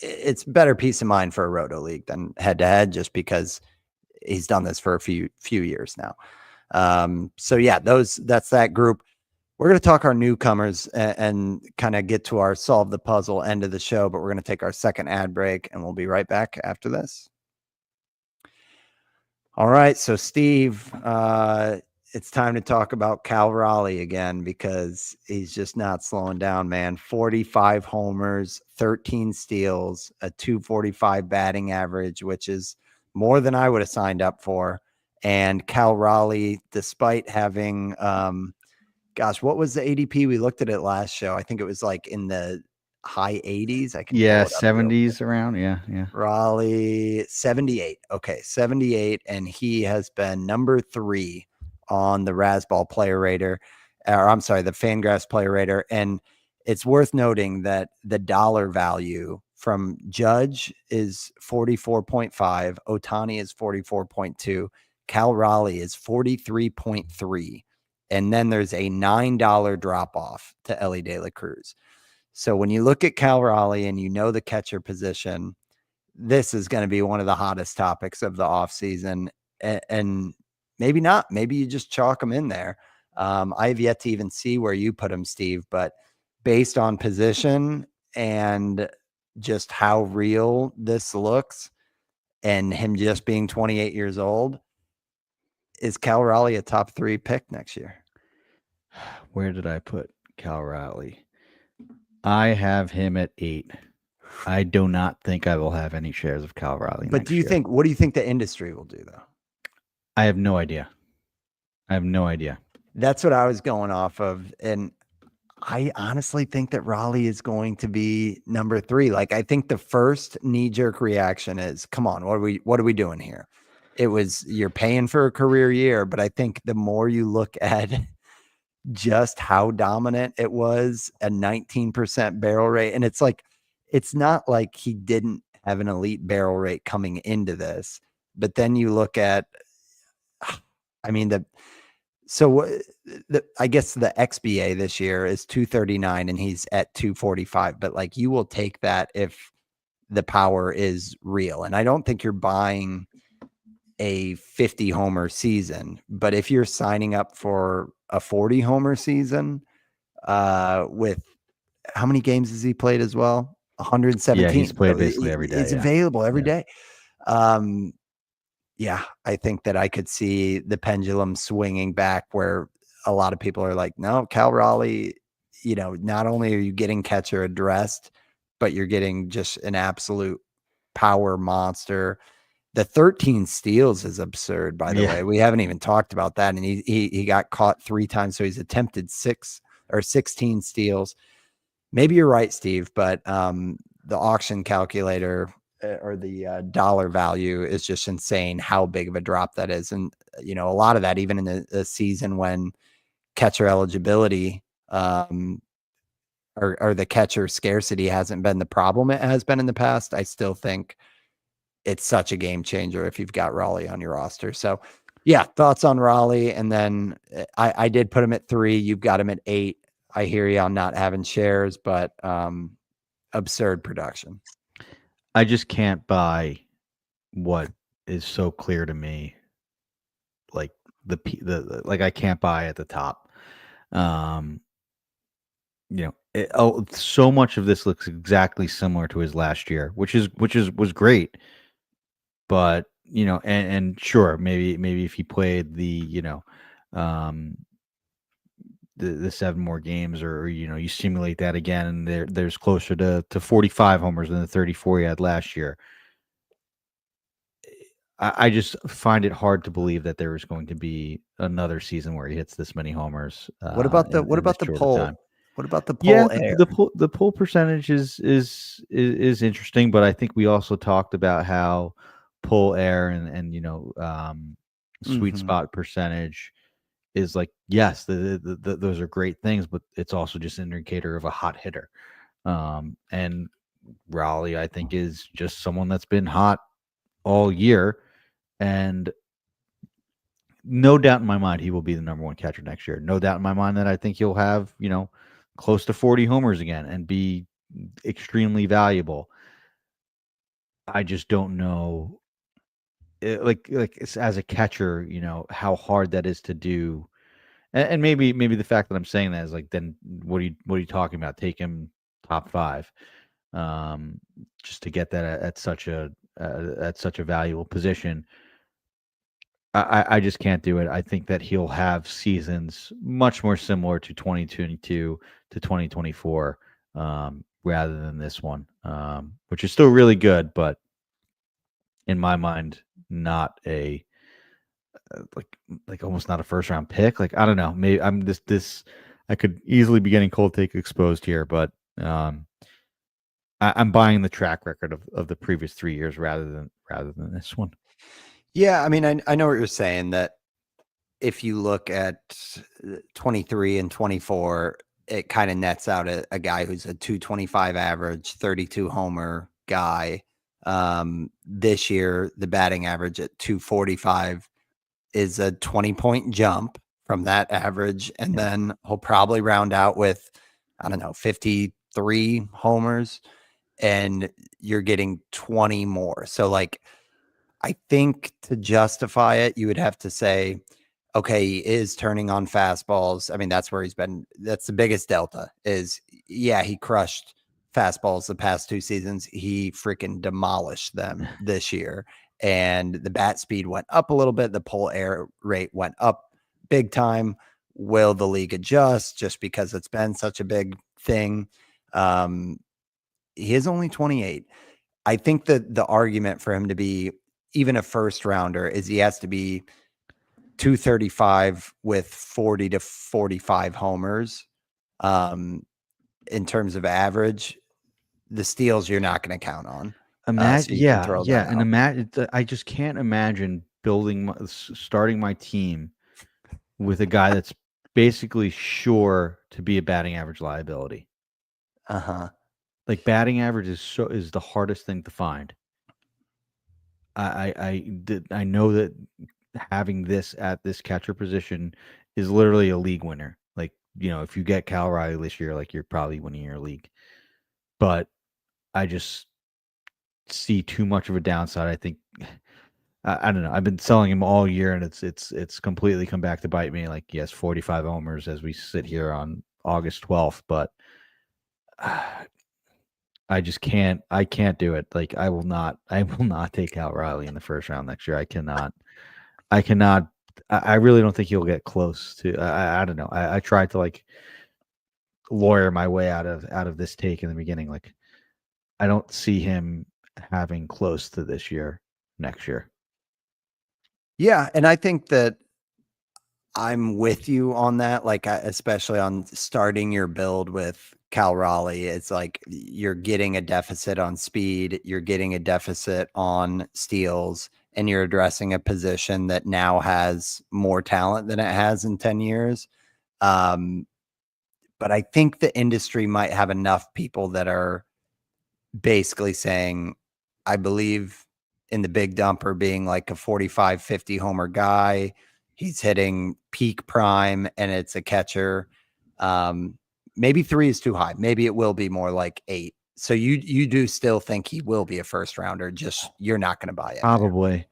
it's better peace of mind for a roto league than head to head, just because he's done this for a few years now. So yeah, that's that group. We're going to talk our newcomers and kind of get to our solve the puzzle end of the show, but we're going to take our second ad break and we'll be right back after this. All right. So Steve, it's time to talk about Cal Raleigh again, because he's just not slowing down, man. 45 homers, 13 steals, a 245 batting average, which is more than I would have signed up for. And Cal Raleigh, despite having, what was the ADP? We looked at it last show. I think it was like in the high 80s. I can 70s around. Yeah. Raleigh 78. Okay, 78, and he has been number 3 on the Razzball player rater, or I'm sorry, the Fangraphs player rater. And it's worth noting that the dollar value from Judge is 44.5, Ohtani is 44.2, Cal Raleigh is 43.3, and then there's a $9 drop off to Elly De La Cruz. So when you look at Cal Raleigh and the catcher position, this is going to be one of the hottest topics of the offseason. And maybe not. Maybe you just chalk him in there. I have yet to even see where you put him, Steve, but based on position and just how real this looks and him just being 28 years old, is Cal Raleigh a top 3 pick next year? Where did I put Cal Raleigh? I have him at 8. I do not think I will have any shares of Cal Raleigh. But do you think, what do you think the industry will do though? I have no idea. That's what I was going off of. And I honestly think that Raleigh is going to be number 3. Like, I think the first knee-jerk reaction is, come on, what are we doing here? It was, you're paying for a career year, but I think the more you look at just how dominant it was, a 19% barrel rate, and it's like, it's not like he didn't have an elite barrel rate coming into this, but then you look at, I mean, I guess the XBA this year is 239 and he's at 245, but like, you will take that if the power is real. And I don't think you're buying a 50 homer season, but if you're signing up for a 40 homer season, with how many games has he played as well? 117. Yeah, he's played basically every day. It's available every day. Yeah, I think that I could see the pendulum swinging back where a lot of people are like, no, Cal Raleigh, not only are you getting catcher addressed, but you're getting just an absolute power monster. The 13 steals is absurd, by the way. We haven't even talked about that. And he got caught 3 times. So he's attempted 16 steals. Maybe you're right, Steve, but the auction calculator or the dollar value is just insane how big of a drop that is. And, a lot of that, even in a season when catcher eligibility or the catcher scarcity hasn't been the problem it has been in the past, I still think it's such a game changer if you've got Raleigh on your roster. So yeah, thoughts on Raleigh. And then I did put him at 3. You've got him at 8. I hear you on not having shares, but absurd production. I just can't buy what is so clear to me. Like like I can't buy at the top. So much of this looks exactly similar to his last year, which was great. But and sure, maybe if he played the the 7 more games, or you simulate that again, and there's closer to 45 homers than the 34 he had last year. I just find it hard to believe that there is going to be another season where he hits this many homers. What about the pull? Time. What about the pull? Yeah, the pull percentage is interesting, but I think we also talked about how pull air and sweet spot percentage is like, yes, those are great things, but it's also just an indicator of a hot hitter. And Raleigh, I think, is just someone that's been hot all year, and no doubt in my mind he will be the number 1 catcher next year. No doubt in my mind that I think he'll have close to 40 homers again and be extremely valuable. I just don't know, like as a catcher, how hard that is to do. And maybe the fact that I'm saying that is like, then what are you talking about? Take him top 5, just to get that at such a valuable position. I just can't do it. I think that he'll have seasons much more similar to 2022 to 2024, rather than this one, which is still really good, but in my mind, not a like almost not a first round pick. Like, I don't know. Maybe I'm this. I could easily be getting cold take exposed here, but I'm buying the track record of the previous 3 years rather than this one. Yeah, I mean, I know what you're saying, that if you look at 23 and 24, it kind of nets out a guy who's a 225 average, 32 homer guy. This year, the batting average at 245 is a 20-point jump from that average. And then he'll probably round out with, I don't know, 53 homers. And you're getting 20 more. So like, I think to justify it, you would have to say, okay, he is turning on fastballs. I mean, that's where he's been. That's the biggest delta is, yeah, he crushed fastballs the past 2 seasons. He freaking demolished them this year. And the bat speed went up a little bit. The pull air rate went up big time. Will the league adjust just because it's been such a big thing? He is only 28. I think that the argument for him to be even a first rounder is he has to be 235 with 40 to 45 homers. In terms of average, the steals you're not going to count on. Imagine, you can throw that and out. imagine. I just can't imagine starting my team with a guy that's basically sure to be a batting average liability. Like batting average is the hardest thing to find. I know that having this at this catcher position is literally a league winner. Like, if you get Cal Riley this year, like you're probably winning your league. But I just see too much of a downside. I think I don't know. I've been selling him all year, and it's completely come back to bite me. Like, yes, 45 homers as we sit here on August 12th, but I just can't. I can't do it. Like, I will not take Cal Riley in the first round next year. I cannot. I really don't think he'll get close to. I don't know. I tried to like lawyer my way out of this take in the beginning. Like, I don't see him having close to this year next year. Yeah, and I think that I'm with you on that. Like, especially on starting your build with Cal Raleigh, it's like you're getting a deficit on speed, you're getting a deficit on steals, and you're addressing a position that now has more talent than it has in 10 years. But I think the industry might have enough people that are basically saying, I believe in the big dumper being like a 45, 50 homer guy. He's hitting peak prime and it's a catcher. Maybe 3 is too high. Maybe it will be more like 8. So you do still think he will be a first rounder, just you're not going to buy it. Probably.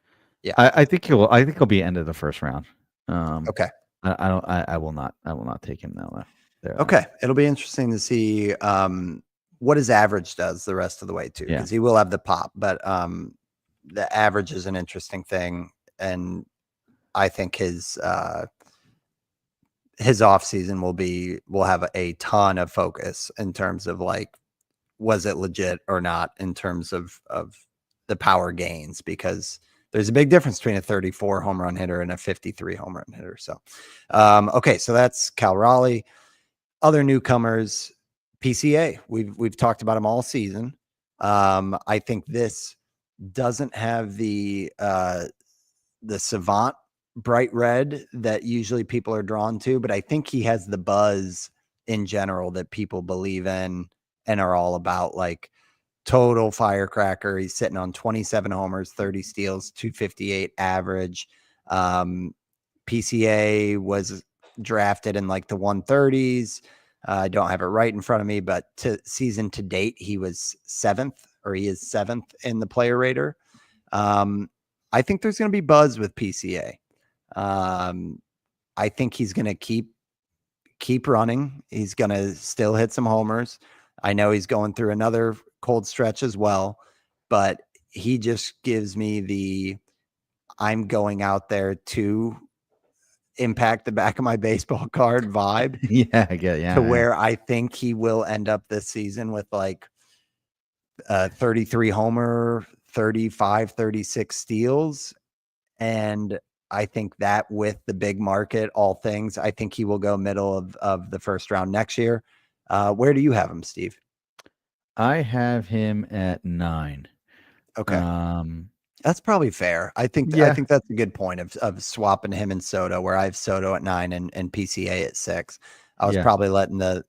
Yeah. I think he'll be end of the first round. Okay. I will not take him now. Okay. It'll be interesting to see what his average does the rest of the way too, because he will have the pop, but the average is an interesting thing. And I think his off season will have a ton of focus in terms of like, was it legit or not in terms of the power gains, because there's a big difference between a 34 home run hitter and a 53 home run hitter. So, okay. So that's Cal Raleigh. Other newcomers, PCA. We've talked about him all season. I think this doesn't have the savant bright red that usually people are drawn to, but I think he has the buzz in general that people believe in and are all about. Like, total firecracker. He's sitting on 27 homers, 30 steals, 258 average. PCA was drafted in like the 130s. I don't have it right in front of me, but season to date, he was 7th, or he is 7th in the player rater. I think there's going to be buzz with PCA. I think he's going to keep running. He's going to still hit some homers. I know he's going through another cold stretch as well, but he just gives me I'm going out there to impact the back of my baseball card vibe. Yeah. Where I think he will end up this season with like 33 homer, 35, 36 steals. And I think that with the big market, all things, I think he will go middle of the first round next year. Where do you have him, Steve? I have him at 9. Okay. That's probably fair. I think that's a good point of swapping him and Soto, where I have Soto at 9 and PCA at 6. I was probably letting the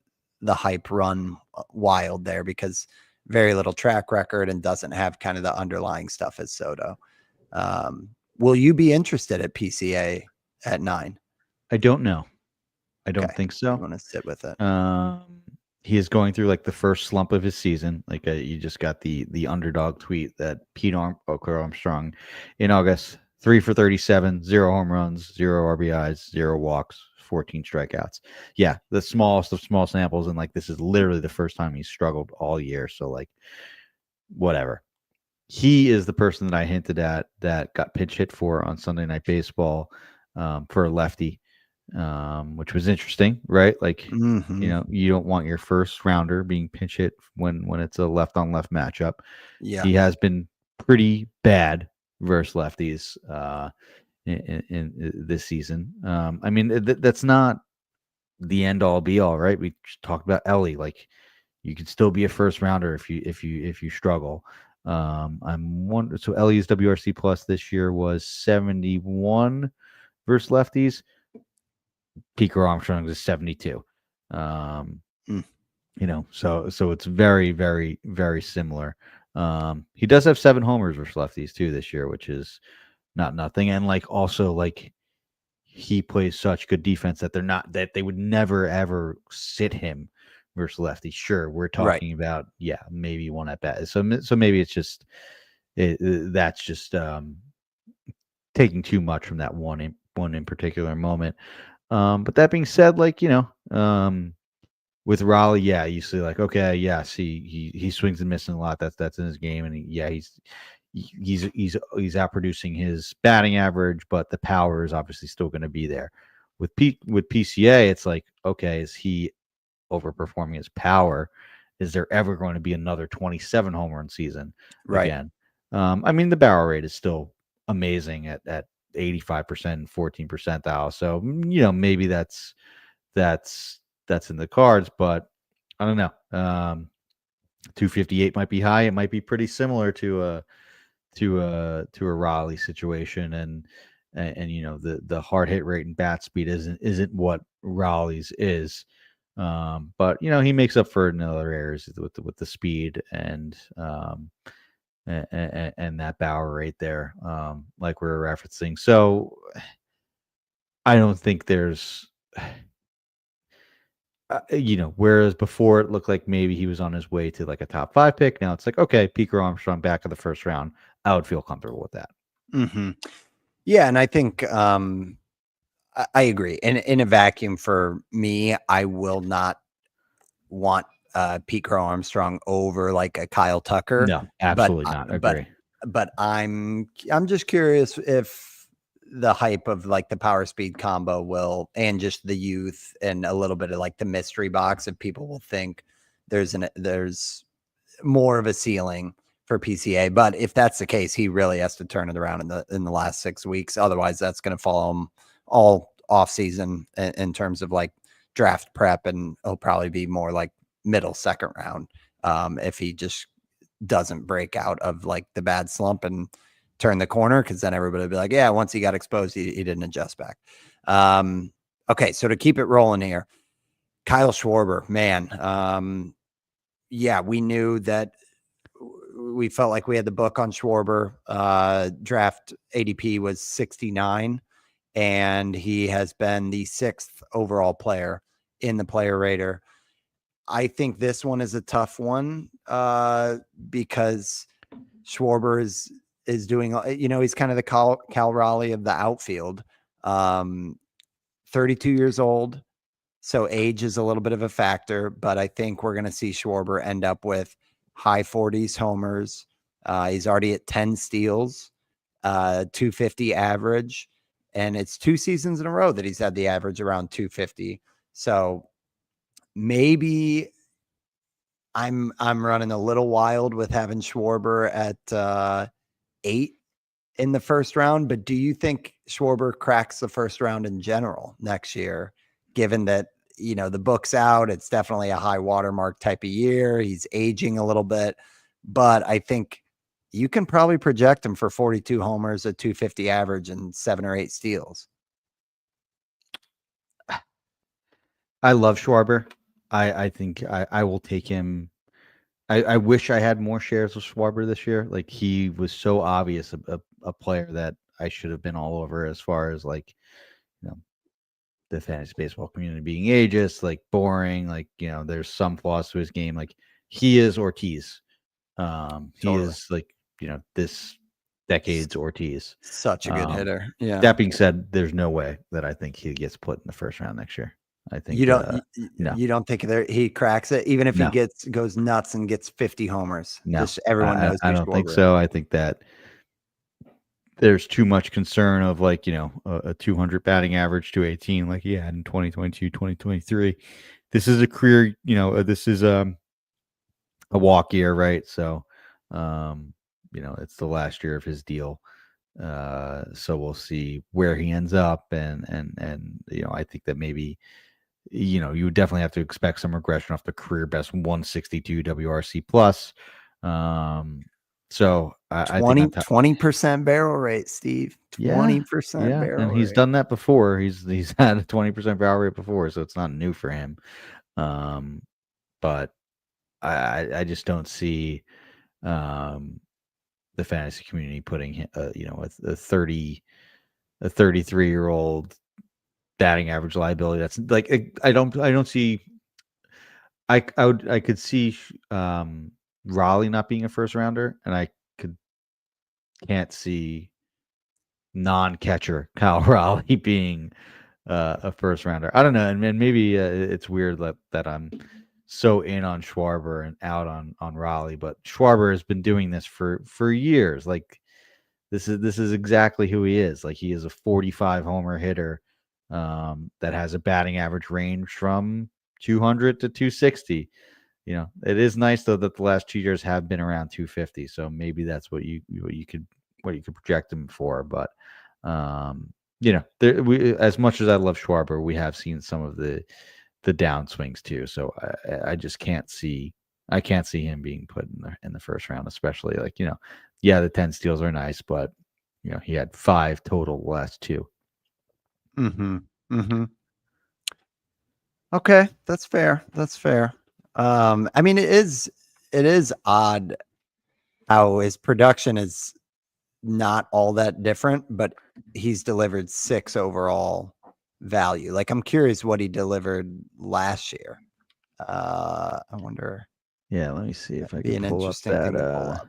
hype run wild there, because very little track record and doesn't have kind of the underlying stuff as Soto. Will you be interested at PCA at 9? I don't know. I don't think so. You want to sit with it? he is going through like the first slump of his season. Like you just got the underdog tweet that Carl Armstrong in August, 3 for 37, 0 home runs, 0 RBIs, 0 walks, 14 strikeouts. Yeah, the smallest of small samples, and like this is literally the first time he's struggled all year. So like, whatever. He is the person that I hinted at that got pinch hit for on Sunday Night Baseball for a lefty, which was interesting, right? Like, Mhm. you don't want your first rounder being pinch hit when it's a left on left matchup. Yeah. He has been pretty bad versus lefties in this season. I mean, that's not the end all be all, right? We just talked about Ellie. Like, you can still be a first rounder if you struggle. I'm one. So Ellie's WRC plus this year was 71 versus lefties. Pico Armstrong's is 72. Um, Mm. so it's very, very, very similar. He does have 7 homers versus lefties too this year, which is not nothing. And like also like he plays such good defense that they would never ever sit him versus lefties. Sure, we're Right. talking about maybe one at bat. So maybe it's just that's just taking too much from that one in particular moment. But that being said, like with Raleigh, yeah, you see, like, okay, yeah, see, he swings and missing a lot. That's in his game, and he's outproducing his batting average, but the power is obviously still going to be there. With PCA, it's like, okay, is he overperforming his power? Is there ever going to be another 27 home run season Right. again? I mean, the barrel rate is still amazing at 85%, 14 percentile. So maybe that's in the cards, but I don't know. 258 might be high. It might be pretty similar to a Raleigh situation, and the hard hit rate and bat speed isn't what Raleigh's is. But he makes up for it in other areas with the speed and that Bauer rate there, like we were referencing. So I don't think there's whereas before it looked like maybe he was on his way to like a top 5 pick. Now it's like, okay, Pico Armstrong back in the first round. I would feel comfortable with that. Mhm. Yeah, and I think I agree. In a vacuum for me, I will not want Pete Crow Armstrong over like a Kyle Tucker, No, but absolutely not. but Agree. but I'm just curious if the hype of like the power speed combo will, and just the youth and a little bit of like the mystery box, if people will think there's more of a ceiling for PCA. But if that's the case, he really has to turn it around in the last 6 weeks. Otherwise, that's going to follow him all off season in terms of like draft prep, and he'll probably be more like middle second round if he just doesn't break out of like the bad slump and turn the corner, because then everybody will be like, yeah, once he got exposed, he didn't adjust back. Okay, so to keep it rolling here, Kyle Schwarber, man. Yeah, we knew that we felt like we had the book on Schwarber. Draft ADP was 69, and he has been the 6th overall player in the player rater. I think this one is a tough one because Schwarber is doing, he's kind of the Cal Raleigh of the outfield. 32 years old, so age is a little bit of a factor, but I think we're going to see Schwarber end up with high 40s homers. He's already at 10 steals, 250 average, and it's 2 seasons in a row that he's had the average around 250. So maybe I'm running a little wild with having Schwarber at 8 in the first round, but do you think Schwarber cracks the first round in general next year, given that, the book's out? It's definitely a high watermark type of year. He's aging a little bit, but I think you can probably project him for 42 homers, a 250 average, and 7 or 8 steals. I love Schwarber. I think I will take him. I wish I had more shares of Schwarber this year. Like, he was so obvious a player that I should have been all over, as far as like, you know, the fantasy baseball community being ageist, like boring, like, there's some flaws to his game. Like, he is Ortiz. He Totally. is like, this decade's Ortiz. Such a good hitter. Yeah. That being said, there's no way that I think he gets put in the first round next year. I think no. You don't think he cracks it, even if No. he goes nuts and gets 50 homers. No, Just everyone knows. I don't think so. I think that there's too much concern of like, a 200 batting average, 218 like he had in 2022, 2023. This is a career, this is a walk year, right? So, it's the last year of his deal. So we'll see where he ends up, and I think that maybe you would definitely have to expect some regression off the career best 162 WRC plus. So I think 20% barrel rate, Steve. 20% barrel and he's rate. done that before. He's had a 20% barrel rate before, so it's not new for him. But I just don't see the fantasy community putting a 33-year-old batting average liability. That's like I don't see. I could see Raleigh not being a first rounder, and I can't see non-catcher Kyle Raleigh being a first rounder. I don't know, and maybe it's weird that I'm so in on Schwarber and out on Raleigh, but Schwarber has been doing this for years. Like this is exactly who he is. Like, he is a 45 homer hitter that has a batting average range from 200 to 260. It is nice though that the last 2 years have been around 250. So maybe that's what you could project him for. But as much as I love Schwarber, we have seen some of the downswings too. So I just can't see him being put in the first round, especially like, the 10 steals are nice, but he had 5 total the last 2. Okay, that's fair. I mean, it is odd how his production is not all that different, but he's delivered 6 overall value. Like, I'm curious what he delivered last year. I wonder. Yeah, let me see if I Be can an pull up interesting that. thing to pull up.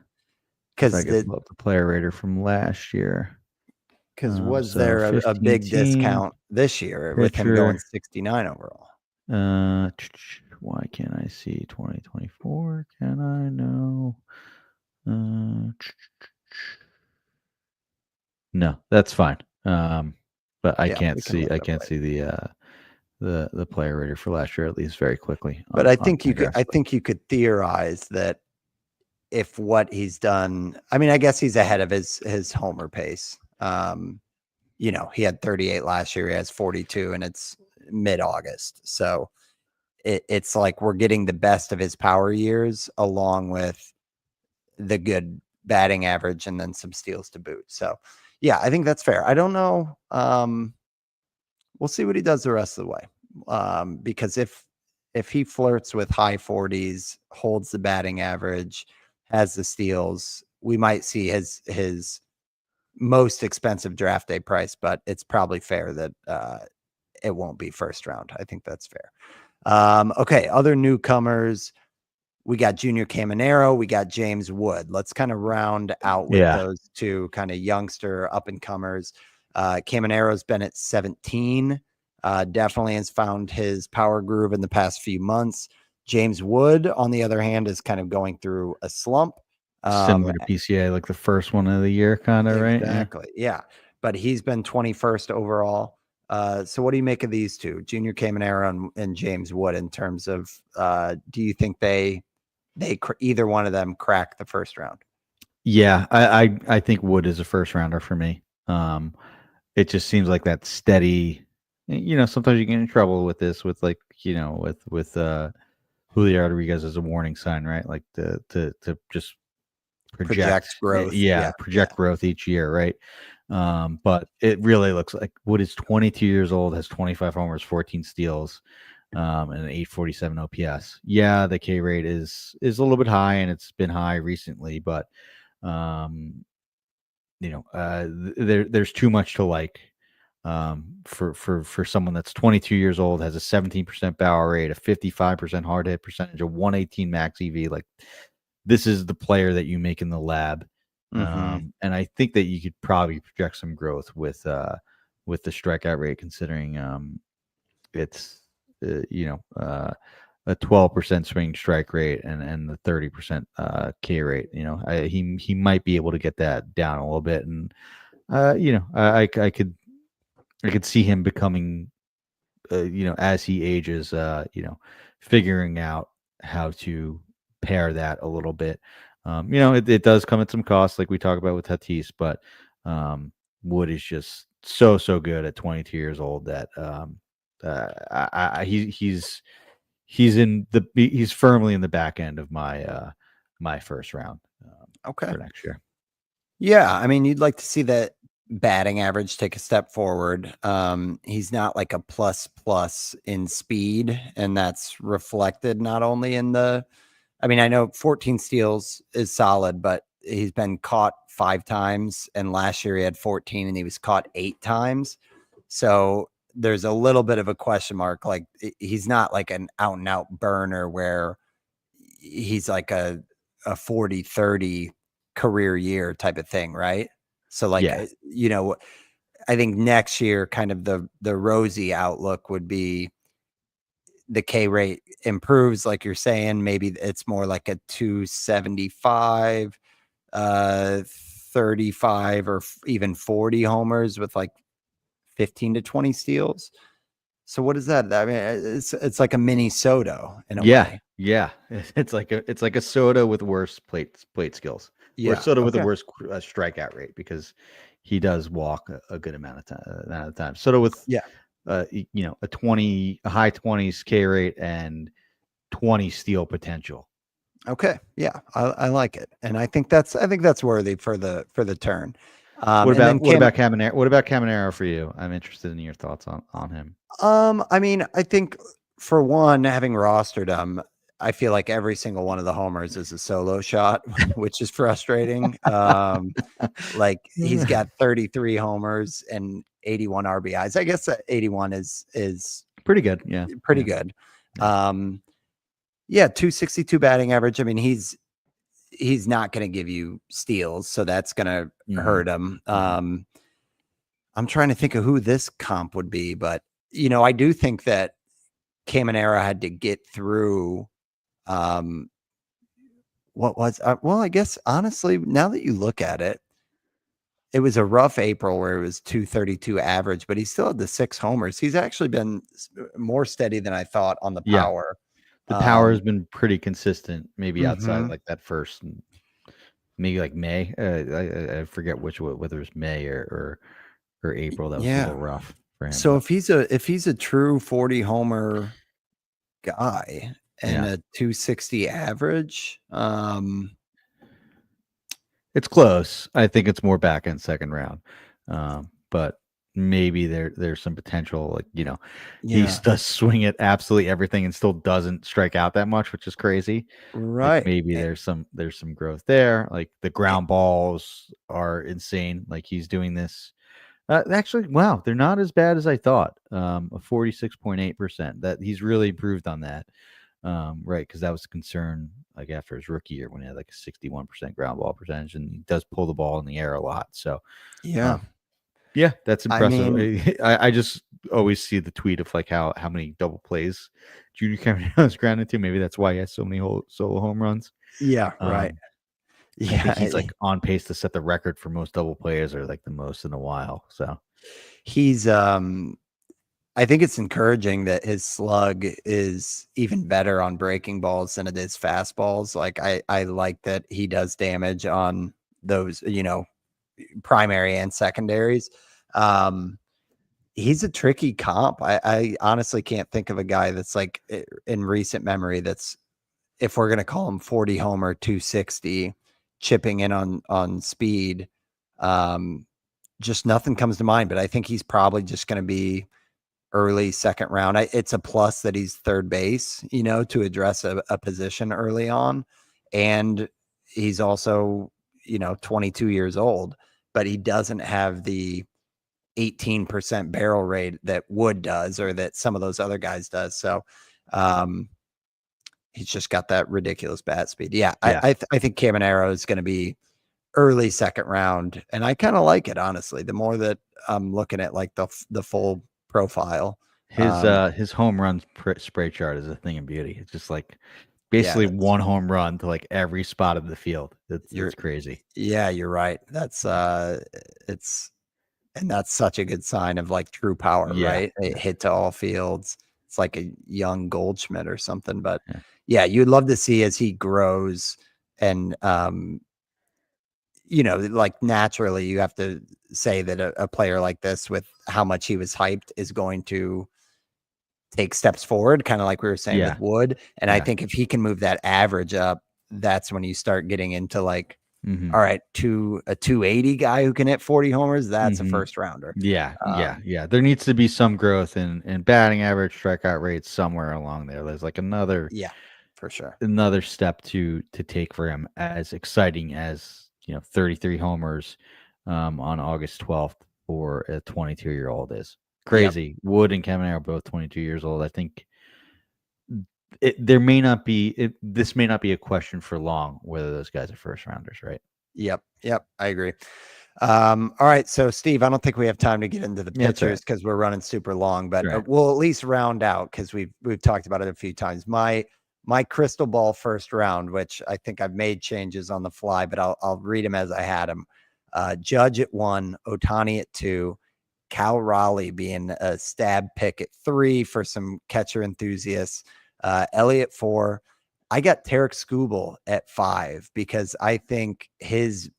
Because I can pull up the player rater from last year. Because was there a big discount this year with him going 69 overall? Why can't I see 2024? Can I? No. No, that's fine. But I can't see the player rater for last year, at least very quickly. But I think you could theorize that if what he's done, I mean, I guess he's ahead of his homer pace. He had 38 last year. He has 42, and it's mid-August. So it's like we're getting the best of his power years along with the good batting average and then some steals to boot. So, yeah, I think that's fair. I don't know. We'll see what he does the rest of the way. Because if he flirts with high 40s, holds the batting average, has the steals, we might see his most expensive draft day price, but it's probably fair that it won't be first round. I think that's fair. Okay, other newcomers. We got Junior Caminero. We got James Wood. Let's kind of round out with those two kind of youngster up-and-comers. Caminero's been at 17. Definitely has found his power groove in the past few months. James Wood, on the other hand, is kind of going through a slump. Similar to PCA, like the first one of the year, kind of, right? Exactly. Yeah. But he's been 21st overall. So what do you make of these two, Junior Caminero and James Wood, in terms of do you think they either one of them crack the first round? Yeah, I think Wood is a first rounder for me. It just seems like that steady. Sometimes you get in trouble with this, with like with Julio Rodriguez as a warning sign, right? Like to just project growth. Project growth each year, right? But it really looks like Wood is 22 years old, has 25 homers, 14 steals, and an 847 OPS. Yeah, the K rate is a little bit high, and it's been high recently, but there's too much to like for someone that's 22 years old, has a 17% barrel rate, a 55% hard hit percentage, a 118 max EV. Like, this is the player that you make in the lab. Mm-hmm. And I think that you could probably project some growth with the strikeout rate, considering it's a 12% swing strike rate and the 30% K rate. He might be able to get that down a little bit, and I could see him becoming, as he ages, figuring out how to pair that a little bit. It does come at some cost, like we talk about with Tatis, but Wood is just so good at 22 years old that he's firmly in the back end of my first round Okay. for next year. Yeah, I mean, you'd like to see that batting average take a step forward. He's not like a plus in speed, and that's reflected not only in I mean, I know 14 steals is solid, but he's been caught 5 times, and last year he had 14 and he was caught 8 times. So there's a little bit of a question mark. Like, he's not like an out and out burner where he's like a 40-30 career year type of thing, right? So like, Yeah. I think next year kind of the rosy outlook would be the K rate improves, like you're saying. Maybe it's more like a 275, 35, or even 40 homers with like 15 to 20 steals. So what is that? I mean, it's like a mini Soto in a way. Yeah. It's like a Soto with worse plate skills, or Yeah. Soto with a Okay. worse strikeout rate, because he does walk a good amount of time. Soto with Yeah. a high 20s K rate and 20 steal potential. Okay. Yeah. I like it. And I think that's worthy for the turn. What And then about Caminero? What about Caminero for you? I'm interested in your thoughts on him. I mean, I think for one, having rostered him, I feel like every single one of the homers is a solo shot, which is frustrating. Like, he's got 33 homers and 81 RBIs. I guess 81 is Pretty good. Yeah. pretty Yeah. good. Yeah, 262 batting average. I mean, he's not going to give you steals, so that's going to hurt him. I'm trying to think of who this comp would be, but I do think that Caminero had to get through what was well, I guess honestly, now that you look at it, it was a rough April where it was 232 average, but he still had the 6 homers. He's actually been more steady than I thought on the Yeah. power. The power has been pretty consistent, maybe outside Mhm. like that first, maybe like May. I forget whether it's May or April. That was a Yeah. little rough for him. So But if he's a true 40 homer guy and yeah, a 260 average, it's close. I think it's more back end second round, but maybe there's some potential. Like, he yeah, does swing at absolutely everything and still doesn't strike out that much, which is crazy. Like, right. maybe there's some growth there. Like, the ground balls are insane. Like, he's doing this. Actually, wow, they're not as bad as I thought. A 46.8%. That he's really improved on that. Right, because that was a concern, like, after his rookie year when he had like a 61% ground ball percentage, and he does pull the ball in the air a lot. So, Yeah. yeah, that's I impressive. mean, I just always see the tweet of like how many double plays Junior Caminero is grounded to. Maybe that's why he has so many solo home runs. yeah, right. I think Yeah, he's like on pace to set the record for most double plays, or like the most in a while. So he's I think it's encouraging that his slug is even better on breaking balls than it is fastballs. Like, I like that he does damage on those, primary and secondaries. He's a tricky comp. I honestly can't think of a guy that's like in recent memory that's, if we're gonna call him 40 homer, 260, chipping in on speed. Just nothing comes to mind, but I think he's probably just gonna be early second round. It's a plus that he's third base, to address a position early on. And he's also, 22 years old, but he doesn't have the 18% barrel rate that Wood does, or that some of those other guys does. So he's just got that ridiculous bat speed. Yeah, Yeah. I think Caminero is going to be early second round, and I kind of like it, honestly. The more that I'm looking at like the full profile, His home run spray chart is a thing of beauty. It's just like basically one home run to like every spot of the field. It's crazy. Yeah, you're right. That's and that's such a good sign of like true power, right? It hit to all fields. It's like a young Goldschmidt or something. But yeah, you'd love to see as he grows, and like naturally you have to say that a player like this, with how much he was hyped, is going to take steps forward, kind of like we were saying with Wood. And I think if he can move that average up, that's when you start getting into like, all right, to a 280 guy who can hit 40 homers, that's a first rounder. Yeah. There needs to be some growth in batting average, strikeout rates somewhere along there. There's like another, for sure, another step to take for him, as exciting as 33 homers on August 12th for a 22-year-old is. Crazy. Wood and Caminero are both 22 years old. I think this may not be a question for long whether those guys are first rounders, right? Yep, I agree. All right, so Steve, I don't think we have time to get into the pitchers because we're running super long, but we'll at least round out, because we've talked about it a few times. My crystal ball first round, which I think I've made changes on the fly, but I'll read them as I had them. Judge at 1, Ohtani at 2, Cal Raleigh being a stab pick at 3 for some catcher enthusiasts. Elliott 4. I got Tarik Skubal at 5 because I think his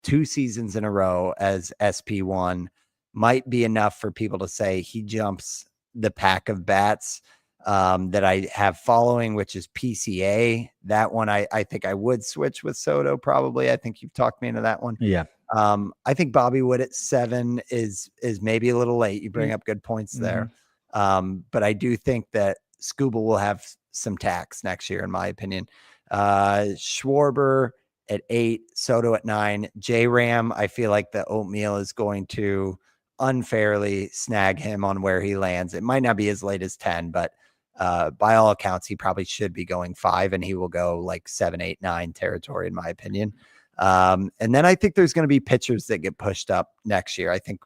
2 seasons in a row as SP1 might be enough for people to say he jumps the pack of bats that I have following, which is PCA. That one, I think I would switch with Soto probably. I think you've talked me into that one. Yeah. I think Bobby Wood at 7 is maybe a little late. You bring up good points there. But I do think that Skubal will have some tax next year, in my opinion. Schwarber at 8, Soto at 9, J-Ram. I feel like the oatmeal is going to unfairly snag him on where he lands. It might not be as late as 10, but by all accounts, he probably should be going 5, and he will go like 7, 8, 9 territory, in my opinion. And then I think there's going to be pitchers that get pushed up next year. I think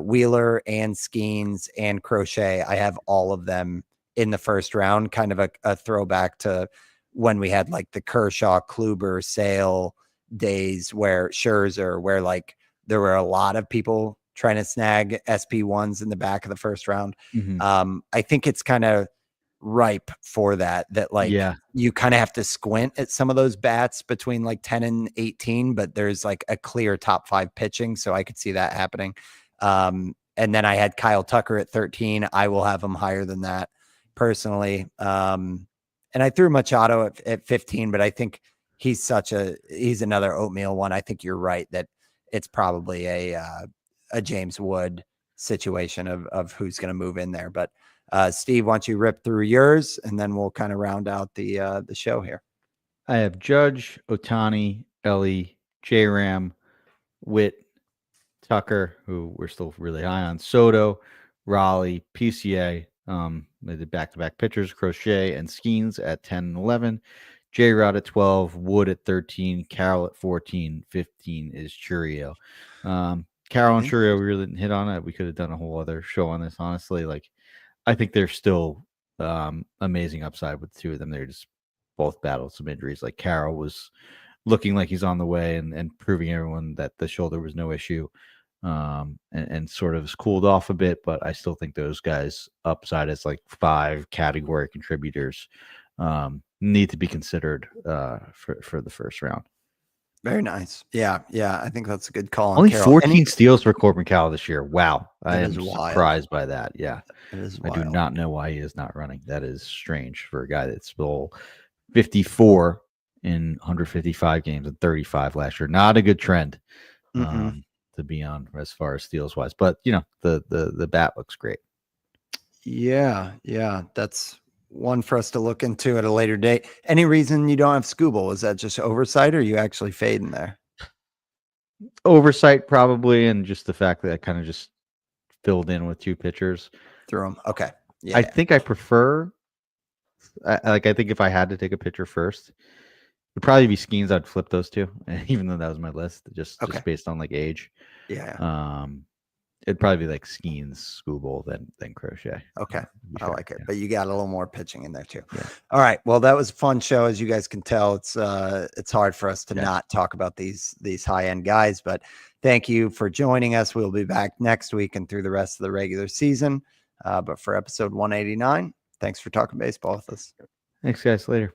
Wheeler and Skeens and Crochet, I have all of them in the first round, kind of a throwback to when we had like the Kershaw, Kluber, Sale days, where Scherzer, where like there were a lot of people trying to snag SP1s in the back of the first round. I think it's kind of ripe for that like you kind of have to squint at some of those bats between like 10 and 18, but there's like a clear top 5 pitching, so I could see that happening. And then I had Kyle Tucker at 13. I will have him higher than that personally. And I threw Machado at 15, but I think he's another oatmeal one. I think you're right that it's probably a James Wood situation of who's going to move in there. But Steve, why don't you rip through yours, and then we'll kind of round out the show here. I have Judge, Ohtani, Ellie, J-Ram, Witt, Tucker, who we're still really high on, Soto, Raleigh, PCA, they did back-to-back pitchers, Crochet and Skeens at 10 and 11, J-Rod at 12, Wood at 13, Carroll at 14, 15 is Churio. Carroll and Churio, we really didn't hit on it. We could have done a whole other show on this, honestly. Like, I think they're still amazing upside with the 2 of them. They're just both battled some injuries. Like Carroll was looking like he's on the way and proving everyone that the shoulder was no issue, and sort of cooled off a bit. But I still think those guys upside as like 5 category contributors need to be considered for the first round. Very nice. Yeah. I think that's a good call. Only 14 steals for Corbin Carroll this year. Wow. I am surprised by that. Yeah. I do not know why he is not running. That is strange for a guy that stole 54 in 155 games and 35 last year. Not a good trend to be on as far as steals wise. But, the bat looks great. Yeah. That's one for us to look into at a later date. Any reason you don't have Skubal? Is that just oversight, or are you actually fading there? Oversight probably, and just the fact that I kind of just filled in with 2 pitchers. through them. Okay. Yeah. I think I prefer. I think if I had to take a pitcher first, it'd probably be Skeens. I'd flip those 2, even though that was my list, just based on like age. Yeah. It'd probably be like Skeens, Skubal, then Crochet. Okay. I Sure. like it. Yeah. But you got a little more pitching in there too. Yeah. All right. Well, that was a fun show. As you guys can tell, it's hard for us to not talk about these high-end guys, but thank you for joining us. We'll be back next week and through the rest of the regular season. But for episode 189, thanks for talking baseball with us. Thanks, guys. Later.